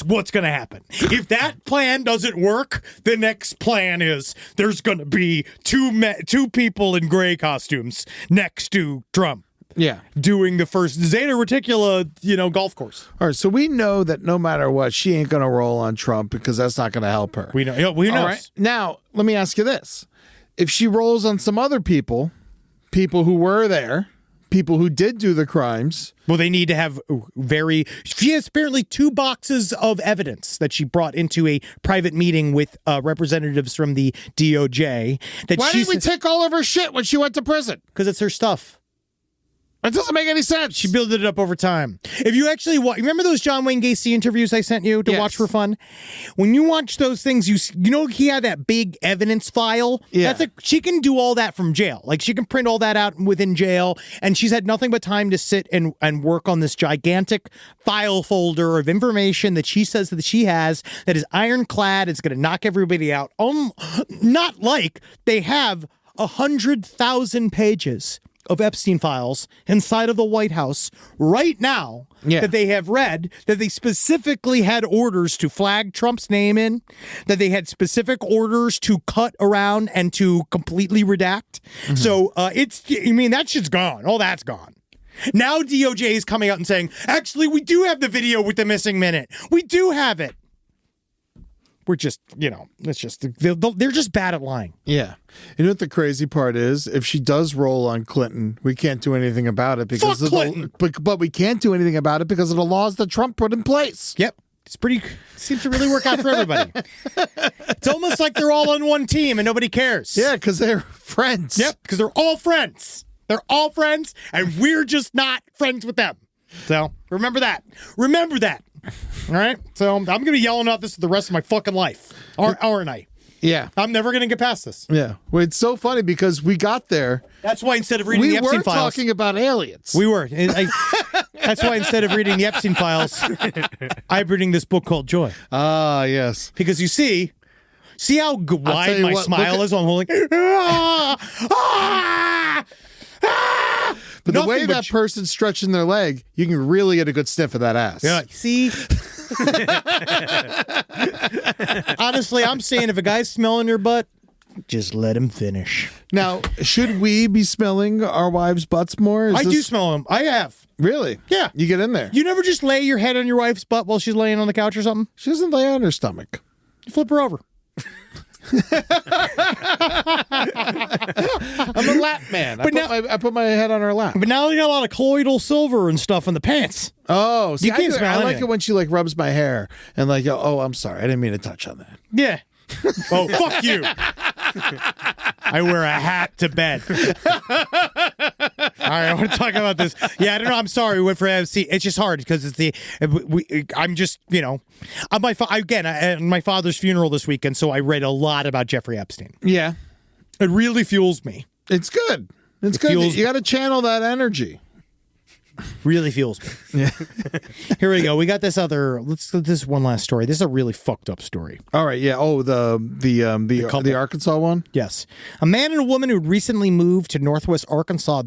what's going to happen. If that plan doesn't work, the next plan is there's going to be two people in gray costumes next to Trump. Yeah. Doing the first Zeta Reticula, golf course. All right, so we know that no matter what, she ain't going to roll on Trump because that's not going to help her. We know. We know. All right. Now, let me ask you this. If she rolls on some other people who were there, people who did do the crimes. Well, they need to have she has apparently 2 boxes of evidence that she brought into a private meeting with representatives from the DOJ. Why didn't we take all of her shit when she went to prison? Because it's her stuff. It doesn't make any sense. She built it up over time. If you actually remember those John Wayne Gacy interviews I sent you to watch for fun? When you watch those things, you know he had that big evidence file? Yeah. She can do all that from jail. Like she can print all that out within jail, and she's had nothing but time to sit and work on this gigantic file folder of information that she says that she has that is ironclad. It's going to knock everybody out. Not like they have 100,000 pages of Epstein files inside of the White House right now that they have read, that they specifically had orders to flag Trump's name in, that they had specific orders to cut around and to completely redact. Mm-hmm. So that shit's gone. All that's gone. Now DOJ is coming out and saying, actually, we do have the video with the missing minute. We do have it. We're just, it's just, they're just bad at lying. Yeah. You know what the crazy part is? If she does roll on Clinton, we can't do anything about it because Fuck Clinton. But we can't do anything about it because of the laws that Trump put in place. Yep. Seems to really work out for everybody. It's almost like they're all on one team and nobody cares. Yeah, because they're friends. Yep, because they're all friends. They're all friends, and we're just not friends with them. So remember that. Remember that. All right? So I'm going to be yelling about this for the rest of my fucking life. Aren't I? Yeah. I'm never going to get past this. Yeah. Well, it's so funny because we got there. That's why instead of reading the Epstein files. We were talking about aliens. We were. That's why instead of reading the Epstein files, I'm reading this book called Joy. Ah, yes. Because you see how wide my smile is while I'm holding. But the way that person's stretching their leg, you can really get a good sniff of that ass. Yeah. See? Honestly, I'm saying if a guy's smelling your butt, just let him finish. Now, should we be smelling our wives' butts more? I do smell them. I have. Really? Yeah. You get in there. You never just lay your head on your wife's butt while she's laying on the couch or something? She doesn't lay on her stomach. You flip her over. I'm a lap man. I put my head on her lap. But now they got a lot of colloidal silver and stuff in the pants. Oh, see, You can't smell I like anything. it when she like rubs my hair and like, oh, I'm sorry, I didn't mean to touch on that. Yeah. Oh, fuck you. I wear a hat to bed. All right, I want to talk about this. Yeah, I don't know. I'm sorry. We went for AFC. It's just hard because it's I'm just, on my father's funeral this weekend, so I read a lot about Jeffrey Epstein. Yeah. It really fuels me. It's good. It's good. You got to channel that energy. Really fuels me. Yeah. Here we go. We got this this one last story. This is a really fucked up story. All right. Yeah. Oh, the Arkansas one? Yes. A man and a woman who recently moved to Northwest Arkansas,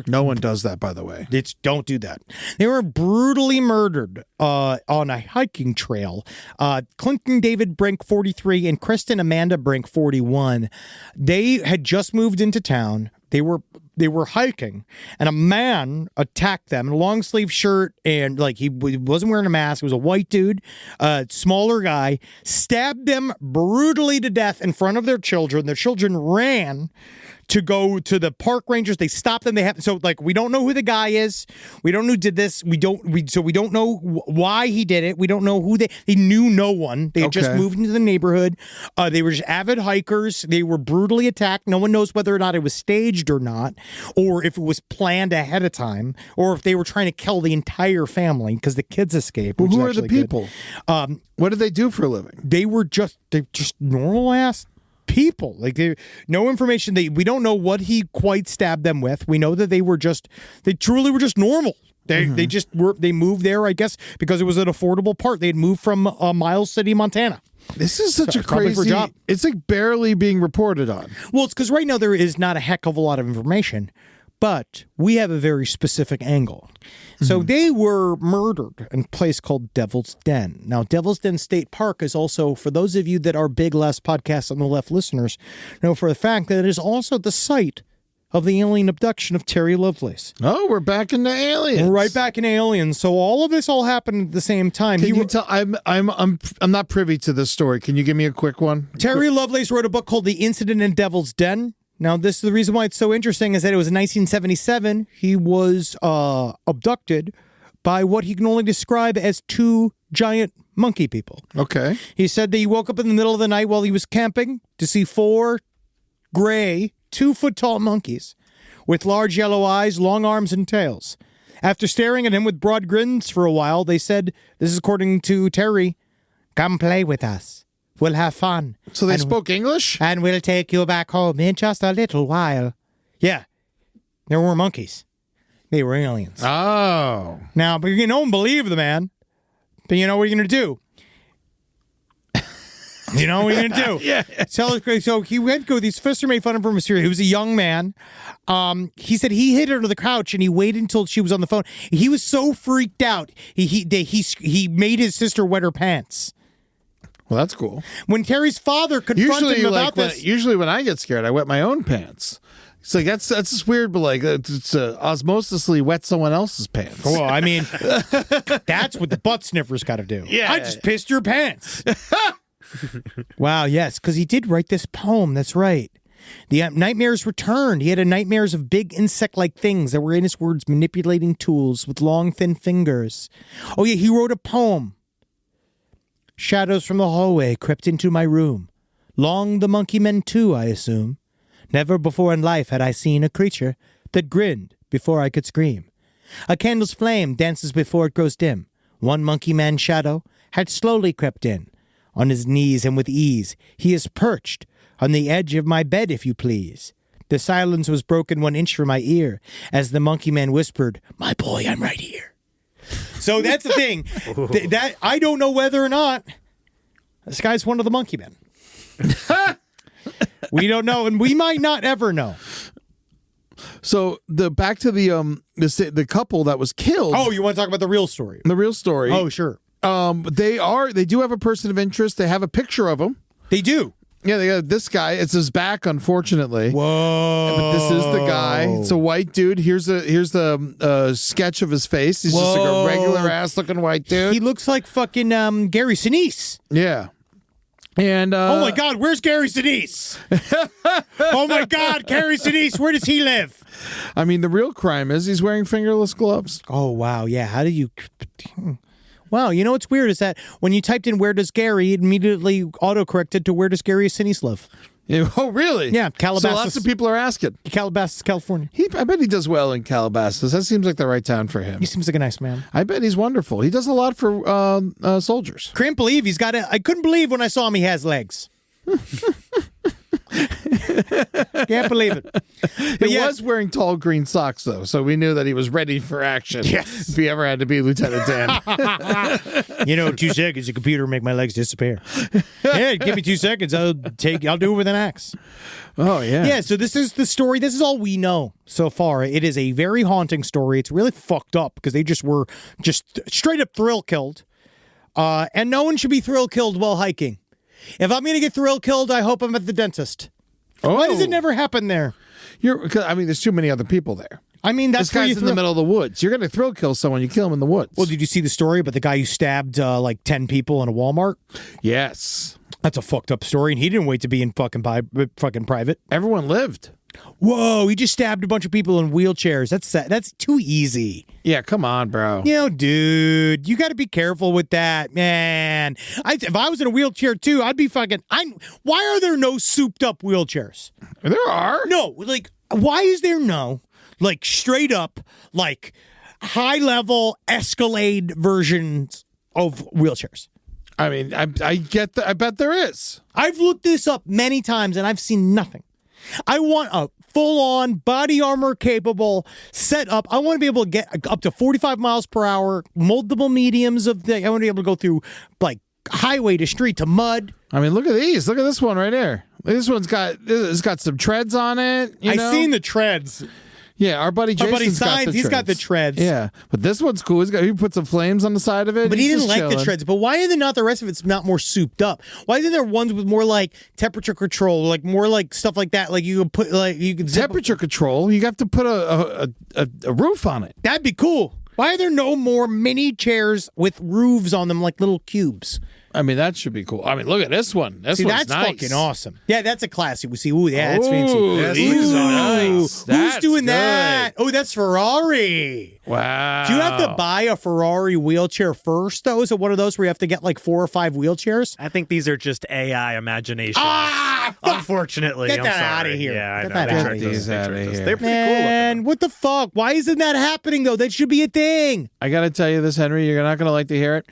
No one does that, by the way. Don't do that. They were brutally murdered on a hiking trail. Clinton David Brink, 43, and Kristen Amanda Brink, 41. They had just moved into town. They were hiking, and a man attacked them in a long sleeve shirt, and like he wasn't wearing a mask. It was a white dude, smaller guy, stabbed them brutally to death in front of their children. Their children ran to go to the park rangers. They stopped them. We don't know who the guy is. We don't know who did this. We don't know why he did it. We don't know who they knew no one. They had just moved into the neighborhood. They were just avid hikers. They were brutally attacked. No one knows whether or not it was staged or not, or if it was planned ahead of time, or if they were trying to kill the entire family because the kids escaped. Well, who are the people? What did they do for a living? They're just normal ass people. No information. We don't know what he quite stabbed them with. We know that they truly were just normal. They moved there, I guess, because it was an affordable part. They had moved from Miles City, Montana. This is such a crazy job. It's like barely being reported on. Well, it's because right now there is not a heck of a lot of information, but we have a very specific angle. So they were murdered in a place called Devil's Den. Now, Devil's Den State Park is also, for those of you that are big Last Podcast on the Left listeners, know for the fact that it is also the site of the alien abduction of Terry Lovelace. Oh, we're back into aliens. We're right back in aliens. So all of this all happened at the same time. Can you tell? I'm not privy to this story. Can you give me a quick one? Terry Lovelace wrote a book called The Incident in Devil's Den. Now, the reason why it's so interesting is that it was in 1977. He was abducted by what he can only describe as two giant monkey people. Okay. He said that he woke up in the middle of the night while he was camping to see four gray, 2-foot-tall monkeys with large yellow eyes, long arms, and tails. After staring at him with broad grins for a while, they said, this is according to Terry, "Come play with us. We'll have fun." So they spoke English? And we'll take you back home in just a little while. Yeah. There were monkeys. They were aliens. Oh. Now, but you don't believe the man. But you know what you're going to do? You know what you're going to do? Yeah. So he went go. These Fister made fun of him. He was a young man. He said he hid her under the couch and he waited until she was on the phone. He was so freaked out. He made his sister wet her pants. Well, that's cool. When Terry's father confronted him about this, usually when I get scared, I wet my own pants. It's like that's just weird, but like it's osmosisly wet someone else's pants. Well, I mean, that's what the butt-sniffer's got to do. Yeah, I just pissed your pants. Wow, yes, because he did write this poem. That's right. The nightmares returned. He had nightmares of big insect-like things that were, in his words, manipulating tools with long, thin fingers. Oh yeah, he wrote a poem. Shadows from the hallway crept into my room. Long the monkey men too, I assume. Never before in life had I seen a creature that grinned before I could scream. A candle's flame dances before it grows dim. One monkey man shadow had slowly crept in. On his knees and with ease, he is perched on the edge of my bed, if you please. The silence was broken 1 inch from my ear as the monkey man whispered, "My boy, I'm right here." So that's the thing. That I don't know whether or not this guy's one of the monkey men. We don't know, and we might not ever know. So back to the couple that was killed. Oh, you want to talk about the real story? The real story. Oh, sure. They do have a person of interest. They have a picture of him. They do. Yeah, they got this guy. It's his back, unfortunately. Whoa! But this is the guy. It's a white dude. Here's the sketch of his face. He's just like a regular ass looking white dude. He looks like fucking Gary Sinise. Yeah. And oh my God, where's Gary Sinise? Oh my God, Gary Sinise, where does he live? I mean, the real crime is he's wearing fingerless gloves. Oh wow, yeah. How do you? Wow, you know what's weird is that when you typed in "where does Gary," it immediately autocorrected to "where does Gary Sinise live?" Yeah, oh, really? Yeah, Calabasas. So lots of people are asking. Calabasas, California. I bet he does well in Calabasas. That seems like the right town for him. He seems like a nice man. I bet he's wonderful. He does a lot for soldiers. Can't believe he's got I couldn't believe when I saw him he has legs. Can't believe it. But He was wearing tall green socks, though, so we knew that he was ready for action. Yes. If he ever had to be Lieutenant Dan. You know, 2 seconds, the computer will make my legs disappear. Yeah, give me 2 seconds. I'll do it with an axe. Oh, yeah. Yeah, so this is the story. This is all we know so far. It is a very haunting story. It's really fucked up because they were straight up thrill killed. And no one should be thrill killed while hiking. If I'm going to get thrill killed, I hope I'm at the dentist. Oh. Why does it never happen there? There's too many other people there. I mean, that's this guy's in the middle of the woods. You're going to thrill kill someone. You kill him in the woods. Well, did you see the story about the guy who stabbed like 10 people in a Walmart? Yes. That's a fucked up story, and he didn't wait to be in fucking private. Everyone lived. Whoa, he just stabbed a bunch of people in wheelchairs. That's too easy. Yeah, come on, bro. You know, dude, you got to be careful with that, man. If I was in a wheelchair too, I'd be fucking. Why are there no souped up wheelchairs? There are. No, like, why is there no, like, straight up, like, high level Escalade versions of wheelchairs? I mean, I get that. I bet there is. I've looked this up many times and I've seen nothing. I want a full-on body armor capable setup. I want to be able to get up to 45 miles per hour, multiple mediums I want to be able to go through like highway to street to mud. I mean, look at these. Look at this one right here. This one's got some treads on it. I've seen the treads. Yeah, our buddy Jason's got the he's treads. got the treads. Yeah, but this one's cool. He put some flames on the side of it. But he didn't like chilling. the treads. But why are there not the rest of it's not more souped up? Why isn't there ones with more like temperature control, like more like stuff like that? Like you can Temperature control. You have to put a roof on it. That'd be cool. Why are there no more mini chairs with roofs on them like little cubes? I mean, that should be cool. I mean, look at this one. This one's that's nice. fucking awesome. Yeah, that's a classy. We see. Ooh, yeah, that's fancy. These are nice. Who's doing that? Oh, that's Ferrari. Wow. Do you have to buy a Ferrari wheelchair first, though? Is it one of those where you have to get like 4 or 5 wheelchairs? I think these are just AI imaginations. Ah, fuck. Unfortunately, Get I'm that sorry. outta here. Yeah, I Get know. that They outta tricked here. us. These They outta tricked us. here. They're pretty cool looking. Man, what the fuck? Why isn't that happening, though? That should be a thing. I got to tell you this, Henry. You're not going to like to hear it.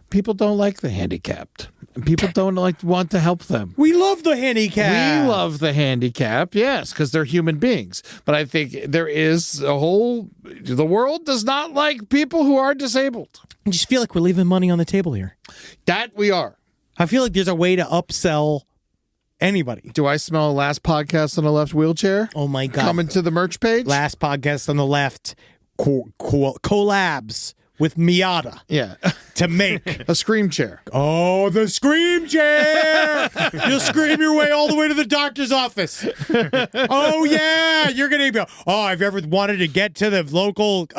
People don't like the handicapped. People don't want to help them. We love the handicap. We love the handicapped, yes, because they're human beings. But I think there is the world does not like people who are disabled. I just feel like we're leaving money on the table here. That we are. I feel like there's a way to upsell anybody. Do I smell last podcast on the left wheelchair? Oh my God. Coming to the merch page? Last podcast on the left, collabs with Miata. Yeah. To make a scream chair. Oh, the scream chair! You'll scream your way all the way to the doctor's office. Oh yeah, you're gonna be. Oh, I've ever wanted to get to the local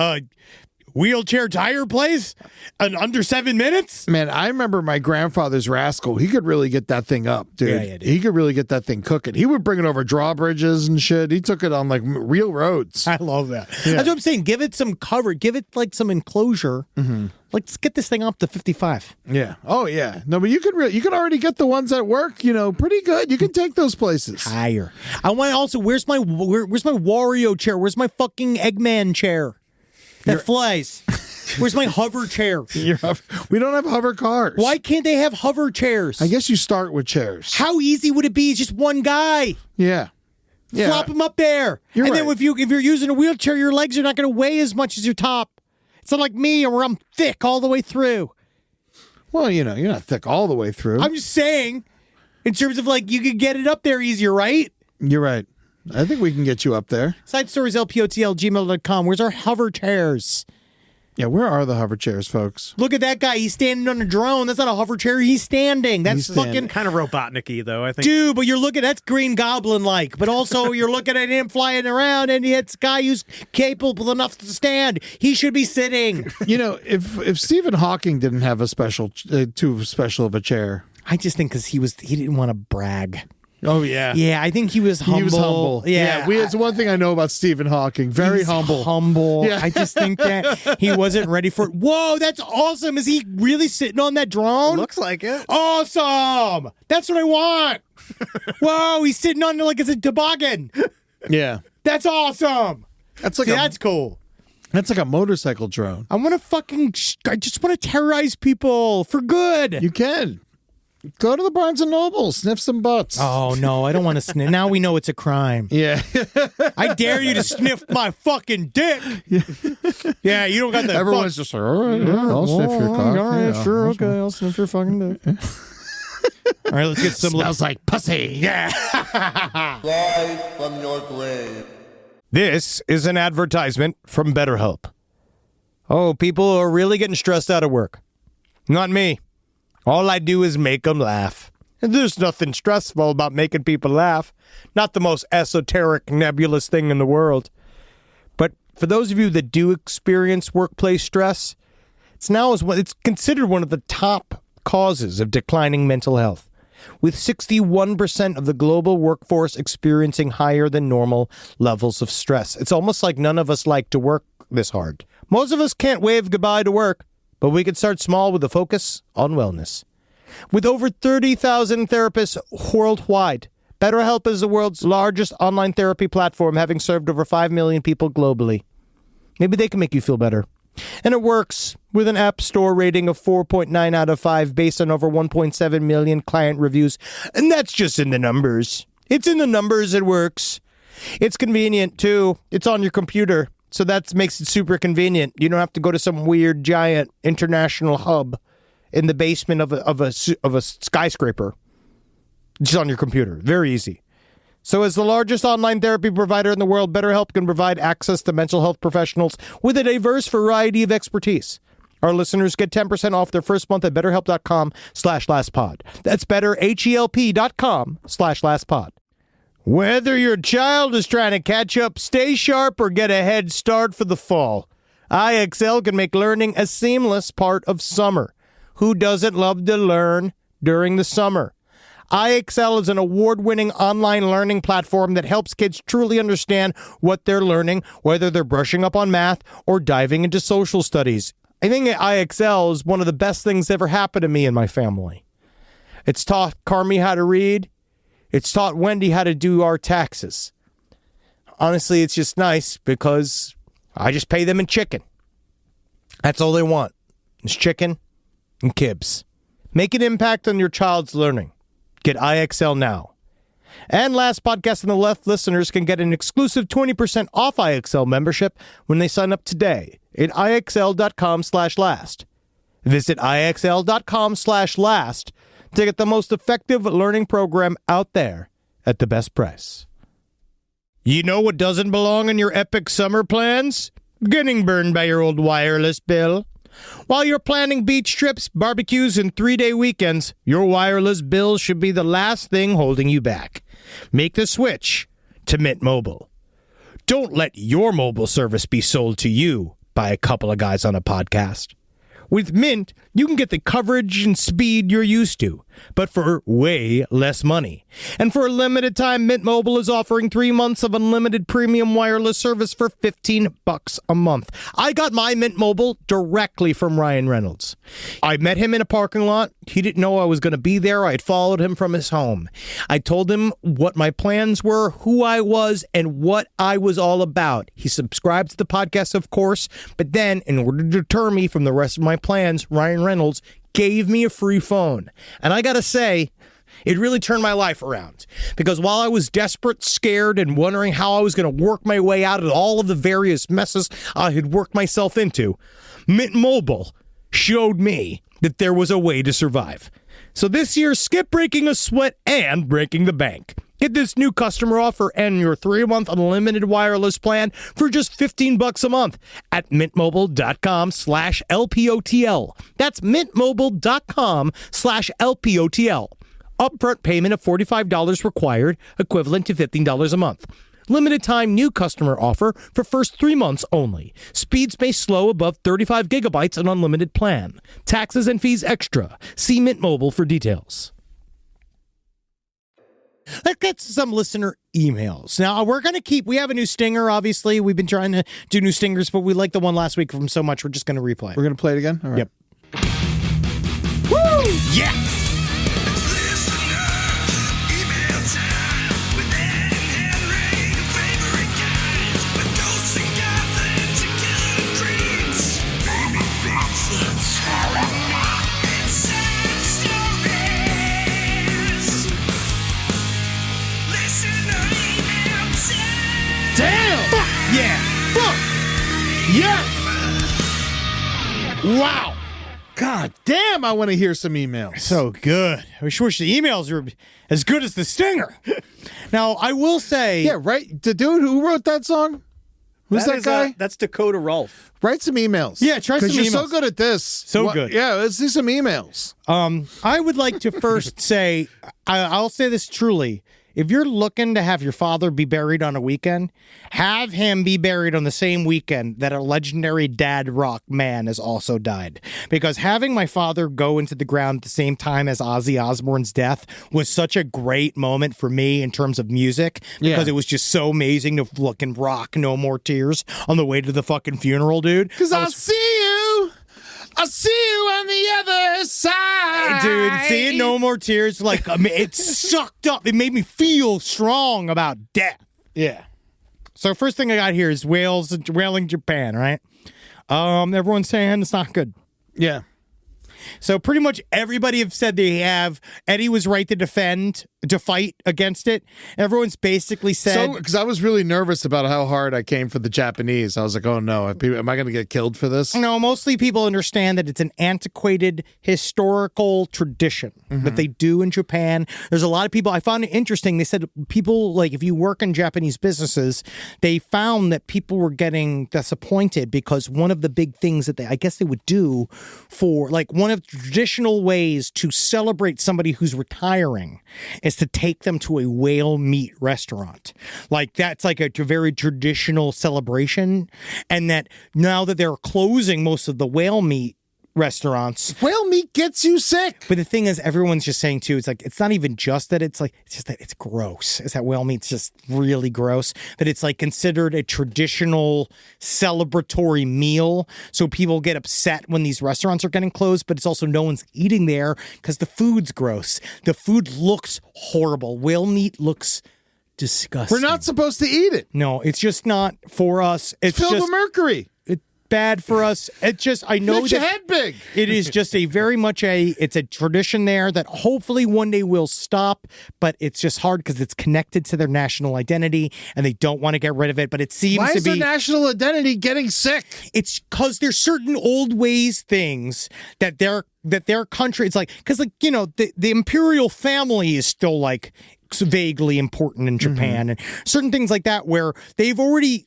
wheelchair tire place in under 7 minutes. Man, I remember my grandfather's Rascal. He could really get that thing up, dude. Yeah, dude. He could really get that thing cooking. He would bring it over drawbridges and shit. He took it on like real roads. I love that. Yeah. That's what I'm saying. Give it some cover. Give it like some enclosure. Mm-hmm. Like, let's get this thing up to 55. Yeah. Oh, yeah. No, but you could already get the ones that work, pretty good. You can take those places. Higher. I want also, where's my Wario chair? Where's my fucking Eggman chair that flies? Where's my hover chair? We don't have hover cars. Why can't they have hover chairs? I guess you start with chairs. How easy would it be? It's just one guy. Yeah. Flop him up there. You're and right. then if you're using a wheelchair, your legs are not going to weigh as much as your top. It's not like me where I'm thick all the way through. Well, you're not thick all the way through. I'm just saying, in terms of like, you could get it up there easier, right? You're right. I think we can get you up there. Side stories, lpotl@gmail.com. Where's our hover chairs? Yeah, where are the hover chairs, folks? Look at that guy. He's standing on a drone. That's not a hover chair. He's standing. That's fucking kind of Robotnik-y, though, I think. Dude, but that's Green Goblin-like. But also, you're looking at him flying around, and it's a guy who's capable enough to stand. He should be sitting. If Stephen Hawking didn't have too special of a chair, I just think because he didn't want to brag. Oh, yeah. Yeah, I think he was humble. He was humble. Yeah. It's one thing I know about Stephen Hawking. Very humble. Humble. Yeah. I just think that he wasn't ready for it. Whoa, that's awesome. Is he really sitting on that drone? Looks like it. Awesome. That's what I want. Whoa, he's sitting on it like it's a toboggan. Yeah. That's awesome. That's like that's cool. That's like a motorcycle drone. I just want to terrorize people for good. You can. Go to the Barnes & Noble, sniff some butts. Oh, no, I don't want to sniff. Now we know it's a crime. Yeah. I dare you to sniff my fucking dick. Yeah, you don't got the... Everyone's just like, all right, I'll sniff your cock. All right, Yeah, sure, that's okay, I'll sniff your fucking dick. All right, let's get some... Smells like pussy. Yeah. Rise from your grave. This is an advertisement from BetterHelp. Oh, people are really getting stressed out of work. Not me. All I do is make them laugh. And there's nothing stressful about making people laugh. Not the most esoteric, nebulous thing in the world. But for those of you that do experience workplace stress, it's considered one of the top causes of declining mental health, with 61% of the global workforce experiencing higher than normal levels of stress. It's almost like none of us like to work this hard. Most of us can't wave goodbye to work, but we can start small with a focus on wellness. With over 30,000 therapists worldwide, BetterHelp is the world's largest online therapy platform, having served over 5 million people globally. Maybe they can make you feel better. And it works with an App Store rating of 4.9 out of 5 based on over 1.7 million client reviews. And that's just in the numbers. It's in the numbers, it works. It's convenient, too. It's on your computer. So that makes it super convenient. You don't have to go to some weird, giant international hub in the basement of a skyscraper. Just on your computer. Very easy. So as the largest online therapy provider in the world, BetterHelp can provide access to mental health professionals with a diverse variety of expertise. Our listeners get 10% off their first month at BetterHelp.com/lastpod. That's BetterHelp.com/lastpod. Whether your child is trying to catch up, stay sharp, or get a head start for the fall, IXL can make learning a seamless part of summer. Who doesn't love to learn during the summer? IXL is an award-winning online learning platform that helps kids truly understand what they're learning, whether they're brushing up on math or diving into social studies. I think IXL is one of the best things that ever happened to me and my family. It's taught Carmi how to read. It's taught Wendy how to do our taxes. Honestly, it's just nice because I just pay them in chicken. That's all they want. It's chicken and kibs. Make an impact on your child's learning. Get IXL now. And Last Podcast on the Left listeners can get an exclusive 20% off IXL membership when they sign up today at IXL.com/last. Visit IXL.com/last to get the most effective learning program out there at the best price. You know what doesn't belong in your epic summer plans? Getting burned by your old wireless bill. While you're planning beach trips, barbecues, and 3-day weekends, your wireless bill should be the last thing holding you back. Make the switch to Mint Mobile. Don't let your mobile service be sold to you by a couple of guys on a podcast. With Mint, you can get the coverage and speed you're used to, but for way less money. And for a limited time, Mint Mobile is offering 3 months of unlimited premium wireless service for $15 a month. I got my Mint Mobile directly from Ryan Reynolds. I met him in a parking lot. He didn't know I was going to be there. I had followed him from his home. I told him what my plans were, who I was, and what I was all about. He subscribed to the podcast, of course, but then, in order to deter me from the rest of my plans, Ryan Reynolds gave me a free phone. And I gotta say, it really turned my life around. Because while I was desperate, scared, and wondering how I was going to work my way out of all of the various messes I had worked myself into, Mint Mobile showed me that there was a way to survive. So this year, skip breaking a sweat and breaking the bank. Get this new customer offer and your 3-month unlimited wireless plan for just $15 a month at mintmobile.com/LPOTL. That's mintmobile.com/LPOTL. Upfront payment of $45 required, equivalent to $15 a month. Limited time new customer offer for first 3 months only. Speeds may slow above 35 gigabytes on unlimited plan. Taxes and fees extra. See Mint Mobile for details. Let's get to some listener emails. Now, we have a new stinger, obviously. We've been trying to do new stingers, but we liked the one last week from so much, we're just going to replay it. We're going to play it again? All right. Yep. Woo! Yes! Damn! Fuck yeah! Fuck yeah! Wow! God damn, I want to hear some emails. So good. I wish the emails were as good as the stinger. Now, I will say... Yeah, right? The dude who wrote that song? Who's that guy? That's Dakota Rolfe. Write some emails. Yeah, try some emails. Because you're so good at this. So good. Yeah, let's see some emails. I would like to first say, I'll say this truly. If you're looking to have your father be buried on a weekend, have him be buried on the same weekend that a legendary dad rock man has also died. Because having my father go into the ground at the same time as Ozzy Osbourne's death was such a great moment for me in terms of music. Because it was just so amazing to fucking rock No More Tears on the way to the fucking funeral, dude. Because I'll see you on the other side. Dude, seeing No More Tears, like, I mean, it sucked up. It made me feel strong about death. Yeah. So first thing I got here is whaling Japan, right? Everyone's saying it's not good. Yeah. So pretty much everybody have said they have. Eddie was right to fight against it. Everyone's basically said... because I was really nervous about how hard I came for the Japanese. I was like, oh no, am I going to get killed for this? No, mostly people understand that it's an antiquated historical tradition that they do in Japan. There's a lot of people, I found it interesting. They said people, like if you work in Japanese businesses, they found that people were getting disappointed because one of the big things that I guess they would do for, like one of the traditional ways to celebrate somebody who's retiring is to take them to a whale meat restaurant. Like that's like a very traditional celebration. And that now that they're closing most of the whale meat restaurants. Whale meat gets you sick. But the thing is, everyone's just saying too, it's like, it's not even just that it's just that it's gross. It's that whale meat's just really gross. That it's like considered a traditional celebratory meal. So people get upset when these restaurants are getting closed, but it's also no one's eating there because the food's gross. The food looks horrible. Whale meat looks disgusting. We're not supposed to eat it. No, it's just not for us. It's filled just with mercury. Bad for us. It just, I know makes your head big. It is just it's a tradition there that hopefully one day will stop, but it's just hard because it's connected to their national identity and they don't want to get rid of it. But it seems Why to is be their national identity getting sick? It's because there's certain old ways things that their country, it's like, because like, you know, the imperial family is still like vaguely important in Japan and certain things like that where they've already,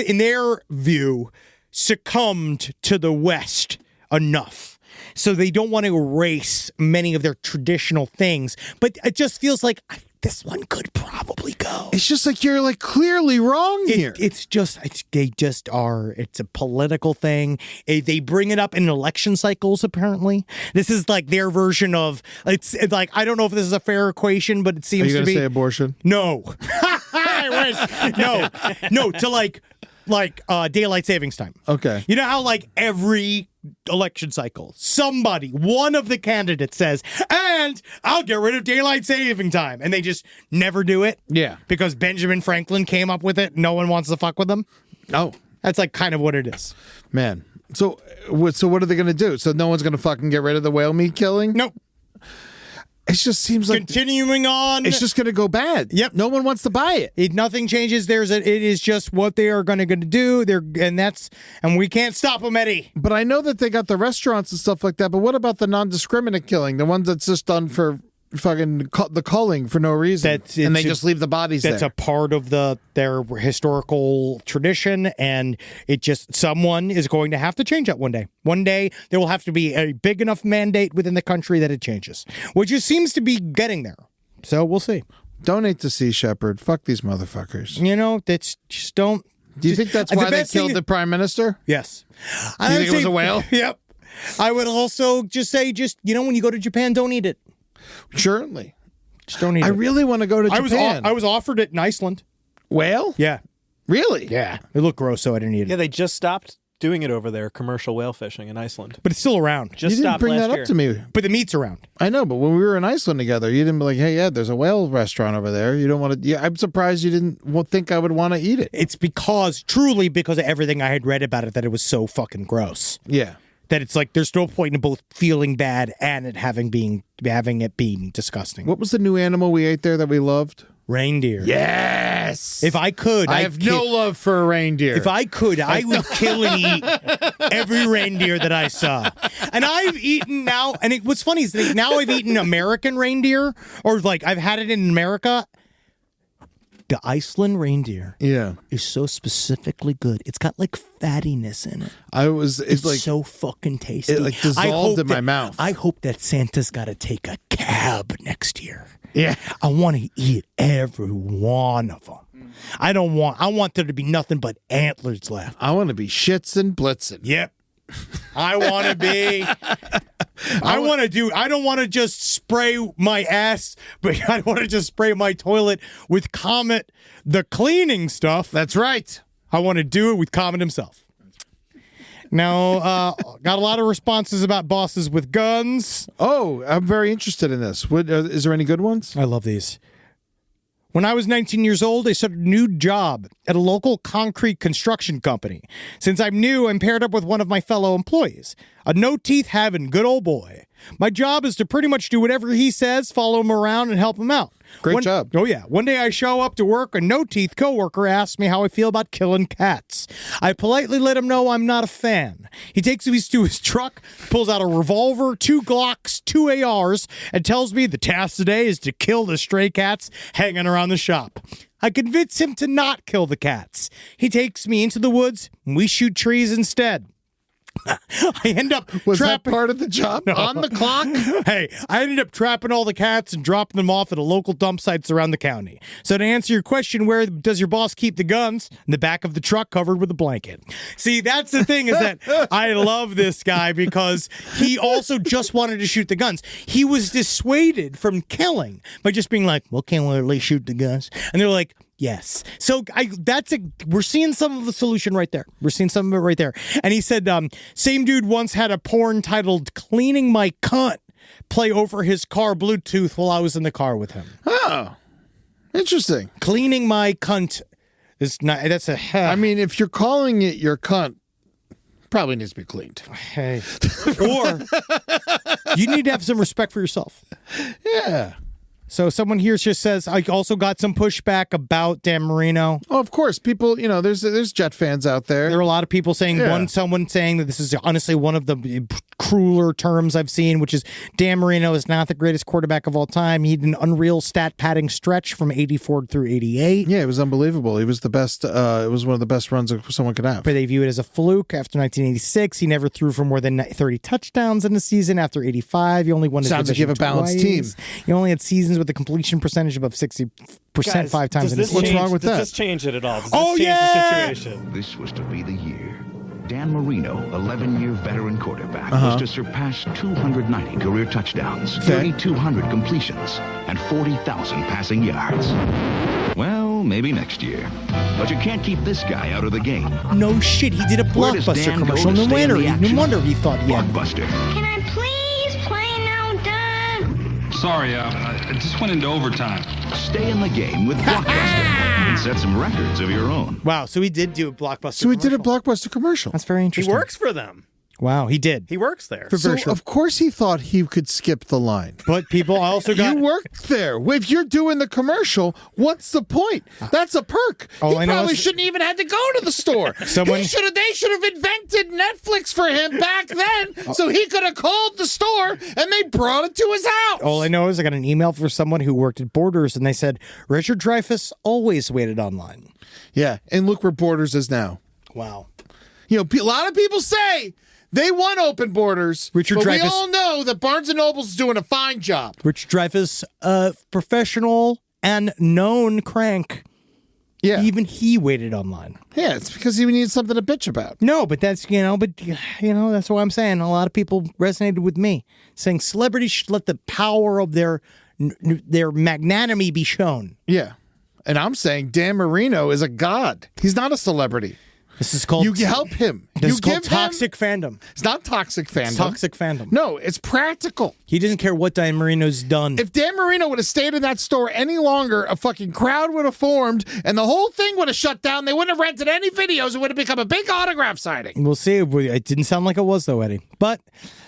in their view, succumbed to the West enough. So they don't want to erase many of their traditional things. But it just feels like this one could probably go. It's just like you're like clearly wrong here. They just are. It's a political thing. They bring it up in election cycles, apparently. This is like their version of, it's like, I don't know if this is a fair equation, but it seems to be. Are you going to say abortion? No. I wish. No, to like daylight savings time. Okay. You know how like every election cycle, one of the candidates says, and I'll get rid of daylight saving time. And they just never do it. Yeah. Because Benjamin Franklin came up with it. No one wants to fuck with them. Oh. That's like kind of what it is. Man. So what are they going to do? So no one's going to fucking get rid of the whale meat killing? Nope. It just seems like continuing on. It's just going to go bad. Yep. No one wants to buy it. Nothing changes. It is just what they are going to do. And we can't stop them, Eddie. But I know that they got the restaurants and stuff like that. But what about the non-discriminate killing? The ones that's just done for fucking the culling for no reason, and they just leave the bodies there. That's a part of their historical tradition, and someone is going to have to change that one day. One day, there will have to be a big enough mandate within the country that it changes, which just seems to be getting there. So we'll see. Donate to Sea Shepherd. Fuck these motherfuckers. You know, that's just don't. Do you think that's why they killed the prime minister? Yes. Do you think it was a whale? Yep. I would also just say, when you go to Japan, don't eat it. Certainly. Just don't eat it. I really want to go to Japan. I was offered it in Iceland. Whale? Yeah. Really? Yeah. It looked gross, so I didn't eat it. Yeah, they just stopped doing it over there, commercial whale fishing in Iceland. But it's still around. Just you didn't stopped bring last that year. up to me. But the meat's around. I know, but when we were in Iceland together, you didn't be like, hey, there's a whale restaurant over there. You don't want to. Yeah, I'm surprised you didn't think I would want to eat it. It's truly because of everything I had read about it, that it was so fucking gross. Yeah. That it's like there's no point in both feeling bad and it having it being disgusting. What was the new animal we ate there that we loved? Reindeer. Yes. If I could, I have no love for a reindeer. If I could, I would kill and eat every reindeer that I saw. And I've eaten now, and what's funny is that now I've eaten American reindeer, or like I've had it in America. The Iceland reindeer is so specifically good. It's got like fattiness in it. It's like so fucking tasty. It like dissolved in my mouth. I hope that Santa's got to take a cab next year. Yeah. I want to eat every one of them. I want there to be nothing but antlers left. I want to be shits and blitzing. Yep. I want to be. I don't want to just spray my ass, but I want to just spray my toilet with Comet, the cleaning stuff. That's right. I want to do it with Comet himself. Now, got a lot of responses about bosses with guns. Oh, I'm very interested in this. Is there any good ones? I love these. When I was 19 years old, I started a new job at a local concrete construction company. Since I'm new, I'm paired up with one of my fellow employees, a no-teeth having good old boy. My job is to pretty much do whatever he says, follow him around, and help him out. Great job. Oh, yeah. One day I show up to work, a no-teeth coworker asks me how I feel about killing cats. I politely let him know I'm not a fan. He takes me to his truck, pulls out a revolver, 2 Glocks, 2 ARs, and tells me the task today is to kill the stray cats hanging around the shop. I convince him to not kill the cats. He takes me into the woods, and we shoot trees instead. I end up Was trapping. that part of the job? No. On the clock? Hey, I ended up trapping all the cats and dropping them off at a local dump sites around the county. So to answer your question, where does your boss keep the guns? In the back of the truck covered with a blanket. See, that's the thing is that I love this guy because he also just wanted to shoot the guns. He was dissuaded from killing by just being like, well, can't we at least shoot the guns? And they're like, yes. So we're seeing some of the solution right there. We're seeing some of it right there. And he said, same dude once had a porn titled Cleaning My Cunt play over his car Bluetooth while I was in the car with him. Oh, interesting. Cleaning My Cunt is not, that's a, I mean, if you're calling it your cunt, probably needs to be cleaned. Hey. Or you need to have some respect for yourself. Yeah. So someone here just says, I also got some pushback about Dan Marino. Oh, of course. People, there's Jet fans out there. There are a lot of people saying, someone saying that this is honestly one of the crueler terms I've seen, which is Dan Marino is not the greatest quarterback of all time. He had an unreal stat padding stretch from 84 through 88. Yeah, it was unbelievable. He was the best. It was one of the best runs someone could have. But they view it as a fluke. After 1986, he never threw for more than 30 touchdowns in a season. After 85, he only won his Sounds like you have a balanced twice. team. He only had seasons with a completion percentage above 60% 5 times in his What's wrong with that? Does this change it at all? Does this change the situation? This was to be the year. Dan Marino, 11-year veteran quarterback, was to surpass 290 career touchdowns, 3,200 completions, and 40,000 passing yards. Well, maybe next year. But you can't keep this guy out of the game. No shit, he did a Where does Blockbuster Dan go commercial. to No stay in the wonder action? he thought he had. Blockbuster. Can I please play now, Dad? Sorry, I just went into overtime. Stay in the game with Blockbuster and set some records of your own. Wow, so he did do a Blockbuster So he did a Blockbuster commercial. That's very He interesting. works for them. Wow, he did. He works there. So, of course, he thought he could skip the line. But people also got... You worked there. If you're doing the commercial, what's the point? That's a perk. All I He know probably is- shouldn't even have to go to the store. They should have invented Netflix for him back then, so he could have called the store and they brought it to his house. All I know is I got an email from someone who worked at Borders, and they said, Richard Dreyfuss always waited online. Yeah, and look where Borders is now. Wow. A lot of people say they want open borders, Richard but we Dreyfuss- all know that Barnes & Noble's doing a fine job. Richard Dreyfuss, professional and known crank. Yeah. Even he waited online. Yeah, it's because he needs something to bitch about. No, but that's, that's what I'm saying. A lot of people resonated with me, saying celebrities should let the power of their magnanimity be shown. Yeah. And I'm saying Dan Marino is a god. He's not a celebrity. This is called... You help him. This you is called give toxic fandom. It's not toxic fandom. It's toxic fandom. No, it's practical. He doesn't care what Dan Marino's done. If Dan Marino would have stayed in that store any longer, a fucking crowd would have formed, and the whole thing would have shut down. They wouldn't have rented any videos. It would have become a big autograph signing. We'll see. It didn't sound like it was, though, Eddie. But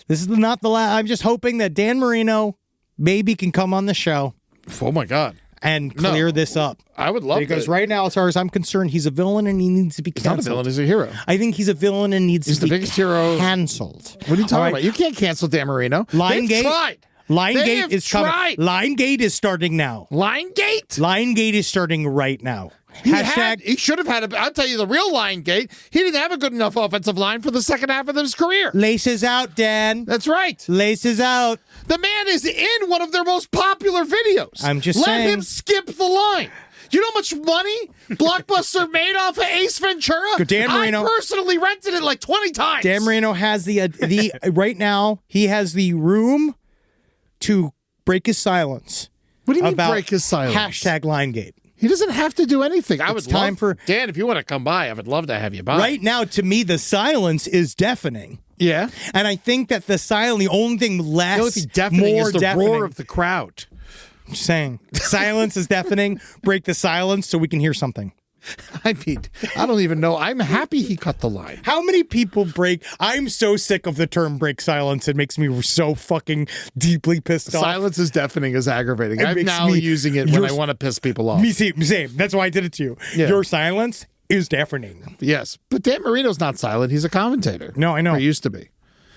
this is not the last. I'm just hoping that Dan Marino maybe can come on the show. Oh, my God. And clear this up. I would love because right now, as far as I'm concerned, he's a villain and he needs to be canceled. He's not a villain, he's a hero. I think he's a villain and needs to be the biggest hero. Canceled. What are you talking about? You can't cancel Dan Marino. Liongate. Tried. Liongate is coming. Liongate is starting now. Liongate? Liongate is starting right now. He should have had I'll tell you the real Liongate. He didn't have a good enough offensive line for the second half of his career. Laces out, Dan. That's right. Laces out. The man is in one of their most popular videos. I'm just saying. Let him skip the line. You know how much money Blockbuster made off of Ace Ventura? Dan Marino. I personally rented it like 20 times. Dan Marino has the right now, he has the room to break his silence. What do you mean break his silence? Hashtag Liongate. He doesn't have to do anything. It's time for Dan, if you want to come by, I would love to have you by. Right now, to me, the silence is deafening. Yeah. And I think that the only thing less, more deafening, roar of the crowd. Just saying. Silence is deafening. Break the silence so we can hear something. I mean, I don't even know. I'm happy he cut the line. How many people break? I'm so sick of the term break silence. It makes me so fucking deeply pissed off. Silence is deafening is aggravating. I'm now using it when I want to piss people off. Me same. That's why I did it to you. Yeah. Your silence is deafening. Yes. But Dan Marino's not silent. He's a commentator. No, I know. Or used to be.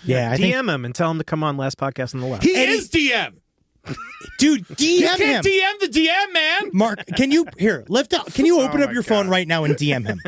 Yeah. DM him and tell him to come on last podcast on the left. He is DM. Dude, DM you can't him. DM the DM, man. Mark, can you lift up? Can you open up your phone right now and DM him?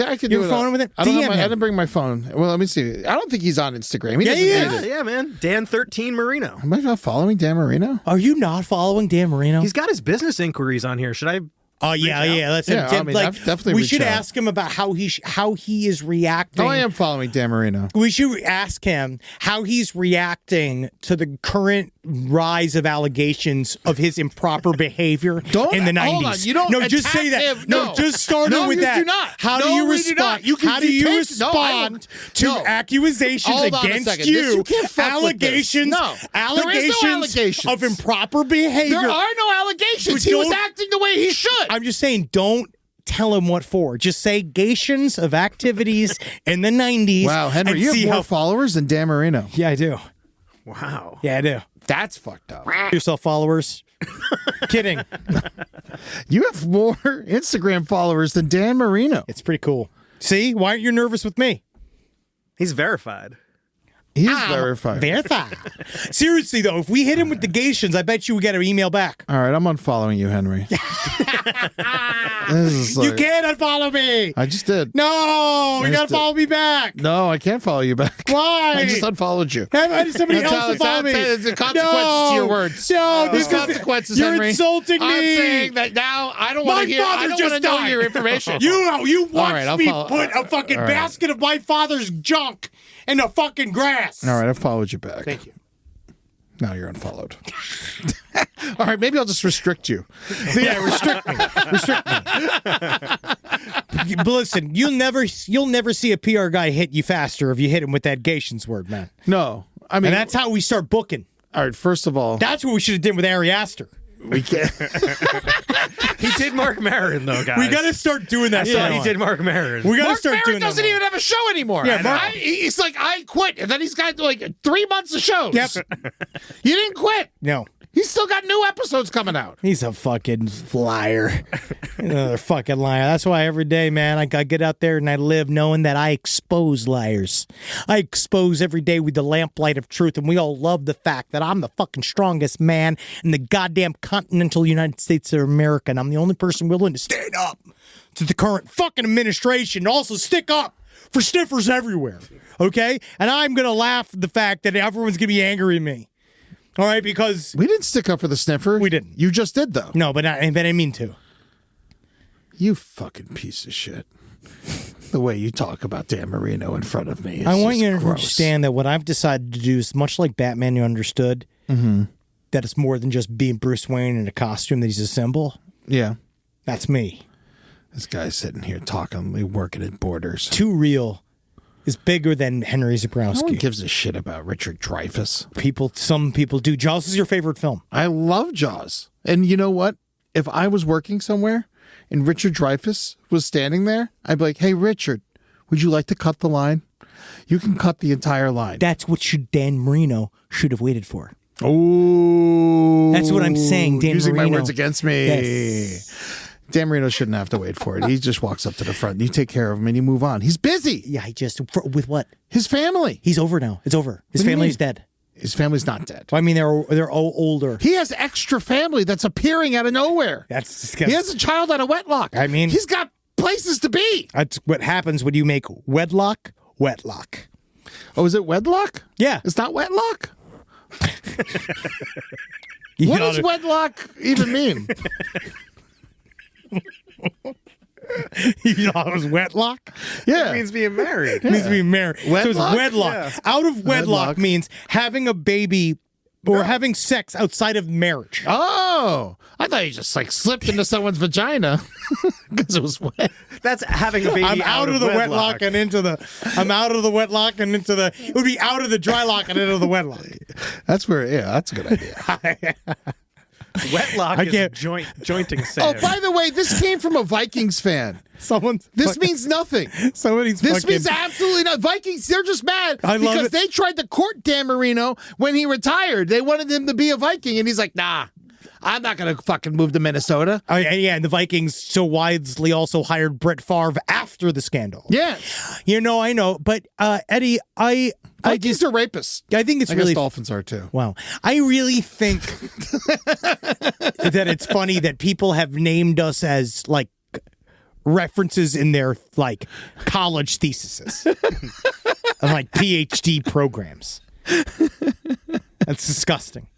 I can your do phone with it. I didn't bring my phone. Well, let me see. I don't think he's on Instagram. Yeah, man. Dan13 Marino. Am I not following Dan Marino? Are you not following Dan Marino? He's got his business inquiries on here. Should I? Oh yeah. That's definitely. We should ask him about how he is reacting. Oh, I am following Dan Marino. We should ask him how he's reacting to the current rise of allegations of his improper behavior in the 90s. Hold on, you don't. No, just say that. Him. No, just start with that. Do not. How do you respond? How do you respond to accusations against you? Allegations. Allegations of improper behavior. There are no allegations. He was acting the way he should. I'm just saying, don't tell him what for. Just say allegations of activities in the 90s. Wow, Henry, you have more followers than Dan Marino. Yeah, I do. Wow. Yeah, I do. That's fucked up. Yourself followers. Kidding. You have more Instagram followers than Dan Marino. It's pretty cool. See? Why aren't you nervous with me? He's verified. He's verified. Verified. Seriously, though, if we hit him with negations, I bet you we get an email back. All right, I'm unfollowing you, Henry. You can't unfollow me. I just did. No, you got to follow me back. No, I can't follow you back. Why? I just unfollowed you. Somebody else follow me. The consequences to your words. No, there's consequences, Henry. Henry. You're insulting me. I'm saying that now I don't want to hear. I don't want to know your information. You watched me put a fucking basket of my father's junk in the fucking grass. All right, I followed you back. Thank you. Now you're unfollowed. All right, maybe I'll just restrict you. Yeah, restrict me. But listen, you'll never see a PR guy hit you faster if you hit him with that Gations word, man. No, I mean, and that's how we start booking. All right, first of all, that's what we should have done with Ari Aster. We can't. He did Mark Maron, though, guys. We got to start doing that. Yeah, he did Mark Maron. We got to start Maron doing that. Mark doesn't even have a show anymore. Yeah, he's like, I quit, and then he's got like 3 months of shows. Yep. You didn't quit. No. He's still got new episodes coming out. He's a fucking liar. Another fucking liar. That's why every day, man, I get out there and I live knowing that I expose liars. I expose every day with the lamplight of truth, and we all love the fact that I'm the fucking strongest man in the goddamn continental United States of America, and I'm the only person willing to stand up to the current fucking administration and also stick up for sniffers everywhere, okay? And I'm going to laugh at the fact that everyone's going to be angry at me. All right, because we didn't stick up for the sniffer. We didn't. You just did, though. No, but I didn't mean to. You fucking piece of shit. The way you talk about Dan Marino in front of me is I want you to gross. understand that what I've decided to do is much like Batman, you understood that it's more than just being Bruce Wayne in a costume that he's a symbol. Yeah. That's me. This guy's sitting here talking, working at Borders. Too real is bigger than Henry No one Zabrowski. gives a shit about Richard Dreyfuss. Some people do. Jaws is your favorite film. I love Jaws. And you know what? If I was working somewhere and Richard Dreyfuss was standing there, I'd be like, hey, Richard, would you like to cut the line? You can cut the entire line. That's what Dan Marino should have waited for. Oh, that's what I'm saying. Dan using Marino. My words against me. Yes. Dan Marino shouldn't have to wait for it. He just walks up to the front. And you take care of him and you move on. He's busy. Yeah, with what? His family. He's over now. It's over. His family's dead. His family's not dead. I mean, they're all older. He has extra family that's appearing out of nowhere. That's disgusting. He has a child out of wedlock. I mean, he's got places to be. That's what happens when you make wedlock wetlock. Oh, is it wedlock? Yeah. It's not wetlock? What does wedlock even mean? You know it was wetlock? Yeah. It means being married. It means being married. Wedlock? So it's wedlock. Yeah. Out of wedlock means having a baby or having sex outside of marriage. Oh, I thought you just slipped into someone's vagina because it was wet. That's having a baby. I'm out of the wetlock and into the. I'm out of the wetlock and into the. It would be out of the dry lock and into the wetlock. That's where. Yeah, that's a good idea. Wetlock is jointing sand. Oh, by the way, this came from a Vikings fan. This means nothing. This means absolutely nothing. Vikings, they're just mad because they tried to court Dan Marino when he retired. They wanted him to be a Viking, and he's like, nah, I'm not going to fucking move to Minnesota. Oh, yeah, and the Vikings so wisely also hired Brett Favre after the scandal. Yeah. I know. But, Eddie, Vikings are rapists. I think it's I really... guess Dolphins are, too. Wow. I really think that it's funny that people have named us as, references in their, college theses. And, PhD programs. That's disgusting.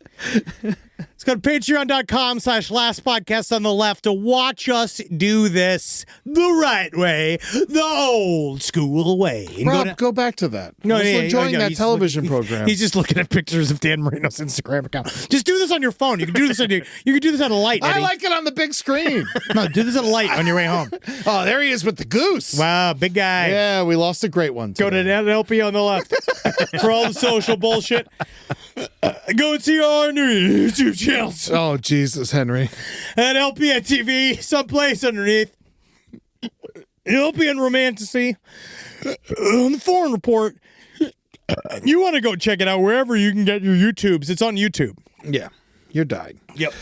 Let's go to patreon.com/lastpodcast on the left to watch us do this the right way, the old school way. Rob, go back to that. No, I was enjoying that television program. He's just looking at pictures of Dan Marino's Instagram account. Just do this on your phone. You can do this on a light, Eddie. I like it on the big screen. No, do this on a light on your way home. Oh, there he is with the goose. Wow, big guy. Yeah, we lost a great one today. Go to LP on the left for all the social bullshit. Go and see our new YouTube channels. Oh, Jesus, Henry. And LP at TV, someplace underneath. LP and Romantasy. On the Foreign Report. You want to go check it out wherever you can get your YouTubes. It's on YouTube. Yeah. You're dying. Yep.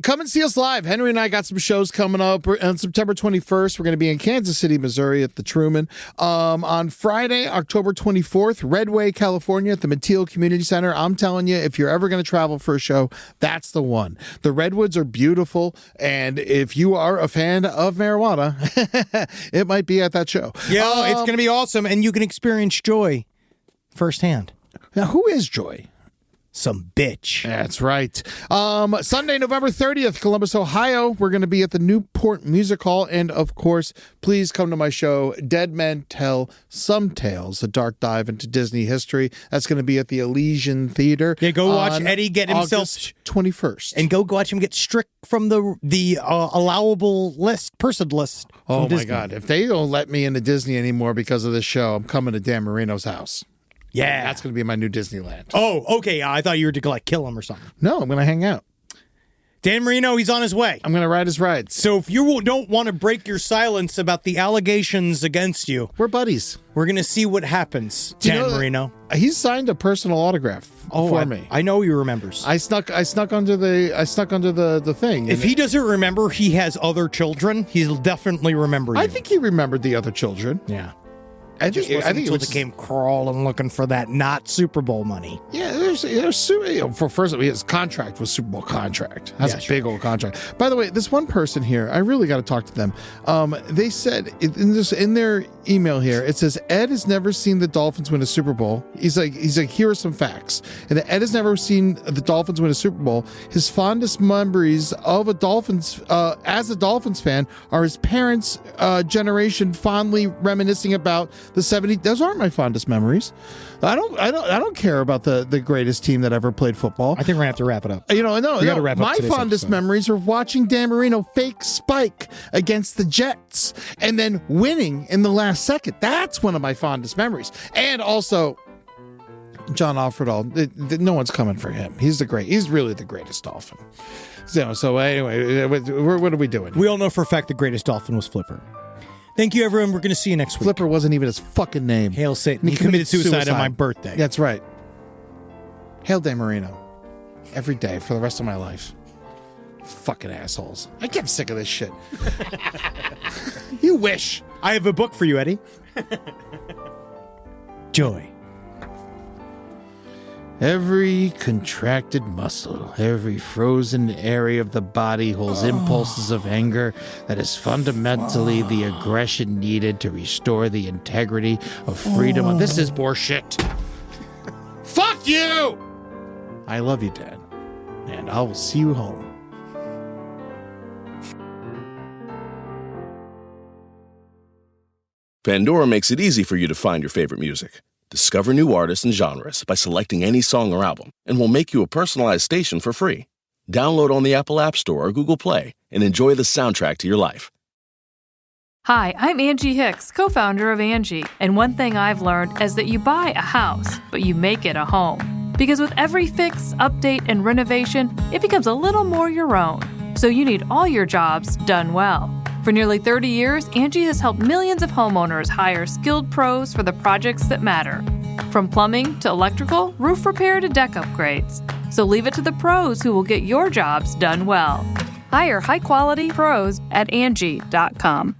Come and see us live. Henry and I got some shows coming up. On September 21st, we're going to be in Kansas City, Missouri at the Truman. On Friday, October 24th, Redway, California at the Mateel Community Center. I'm telling you, if you're ever going to travel for a show, that's the one. The Redwoods are beautiful, and if you are a fan of marijuana, it might be at that show. Yeah, it's going to be awesome, and you can experience joy firsthand. Now, who is Joy? Some bitch. That's right. Sunday, November 30th, Columbus, Ohio. We're going to be at the Newport Music Hall. And, of course, please come to my show, Dead Men Tell Some Tales, a dark dive into Disney history. That's going to be at the Elysian Theater. Yeah, go watch Eddie get himself... August 21st. And go watch him get strict from the allowable person list. Oh, Disney. my God. If they don't let me into Disney anymore because of this show, I'm coming to Dan Marino's house. Yeah. That's going to be my new Disneyland. Oh, okay. I thought you were to kill him or something. No, I'm going to hang out. Dan Marino, he's on his way. I'm going to ride his rides. So if you don't want to break your silence about the allegations against you, we're buddies. We're going to see what happens, Dan Marino. He's signed a personal autograph for me. I know he remembers. I snuck under the thing. If he doesn't remember he has other children, he'll definitely remember you. I think he remembered the other children. Yeah. I think until they came crawling looking for that not Super Bowl money. Yeah, for first, his contract was Super Bowl contract. That's a big old contract. By the way, this one person here, I really got to talk to them. They said in their email here. It says Ed has never seen the Dolphins win a Super Bowl. He's like, here are some facts. And Ed has never seen the Dolphins win a Super Bowl. His fondest memories of a Dolphins, as a Dolphins fan, are his parents' generation fondly reminiscing about the 70s. Those aren't my fondest memories. I don't care about the greatest team that ever played football. I think we're gonna have to wrap it up. My fondest memories are watching Dan Marino fake spike against the Jets and then winning in the last second. That's one of my fondest memories. And also, John Offerdahl. No one's coming for him. He's really the greatest Dolphin. So anyway, what are we doing? We all know for a fact the greatest Dolphin was Flipper. Thank you, everyone. We're going to see you next week. Flipper wasn't even his fucking name. Hail Satan. He committed suicide on my birthday. That's right. Hail Dan Marino. Every day for the rest of my life. Fucking assholes. I get sick of this shit. You wish. I have a book for you, Eddie. Joy. Every contracted muscle, every frozen area of the body holds impulses of anger that is fundamentally the aggression needed to restore the integrity of freedom. This is bullshit. Fuck you! I love you, Dad. And I will see you home. Pandora makes it easy for you to find your favorite music. Discover new artists and genres by selecting any song or album, and we'll make you a personalized station for free. Download on the Apple App Store or Google Play and enjoy the soundtrack to your life. Hi, I'm Angie Hicks, co-founder of Angie, and one thing I've learned is that you buy a house, but you make it a home. Because with every fix, update, and renovation, it becomes a little more your own. So you need all your jobs done well. For nearly 30 years, Angie has helped millions of homeowners hire skilled pros for the projects that matter. From plumbing to electrical, roof repair to deck upgrades. So leave it to the pros who will get your jobs done well. Hire high-quality pros at Angie.com.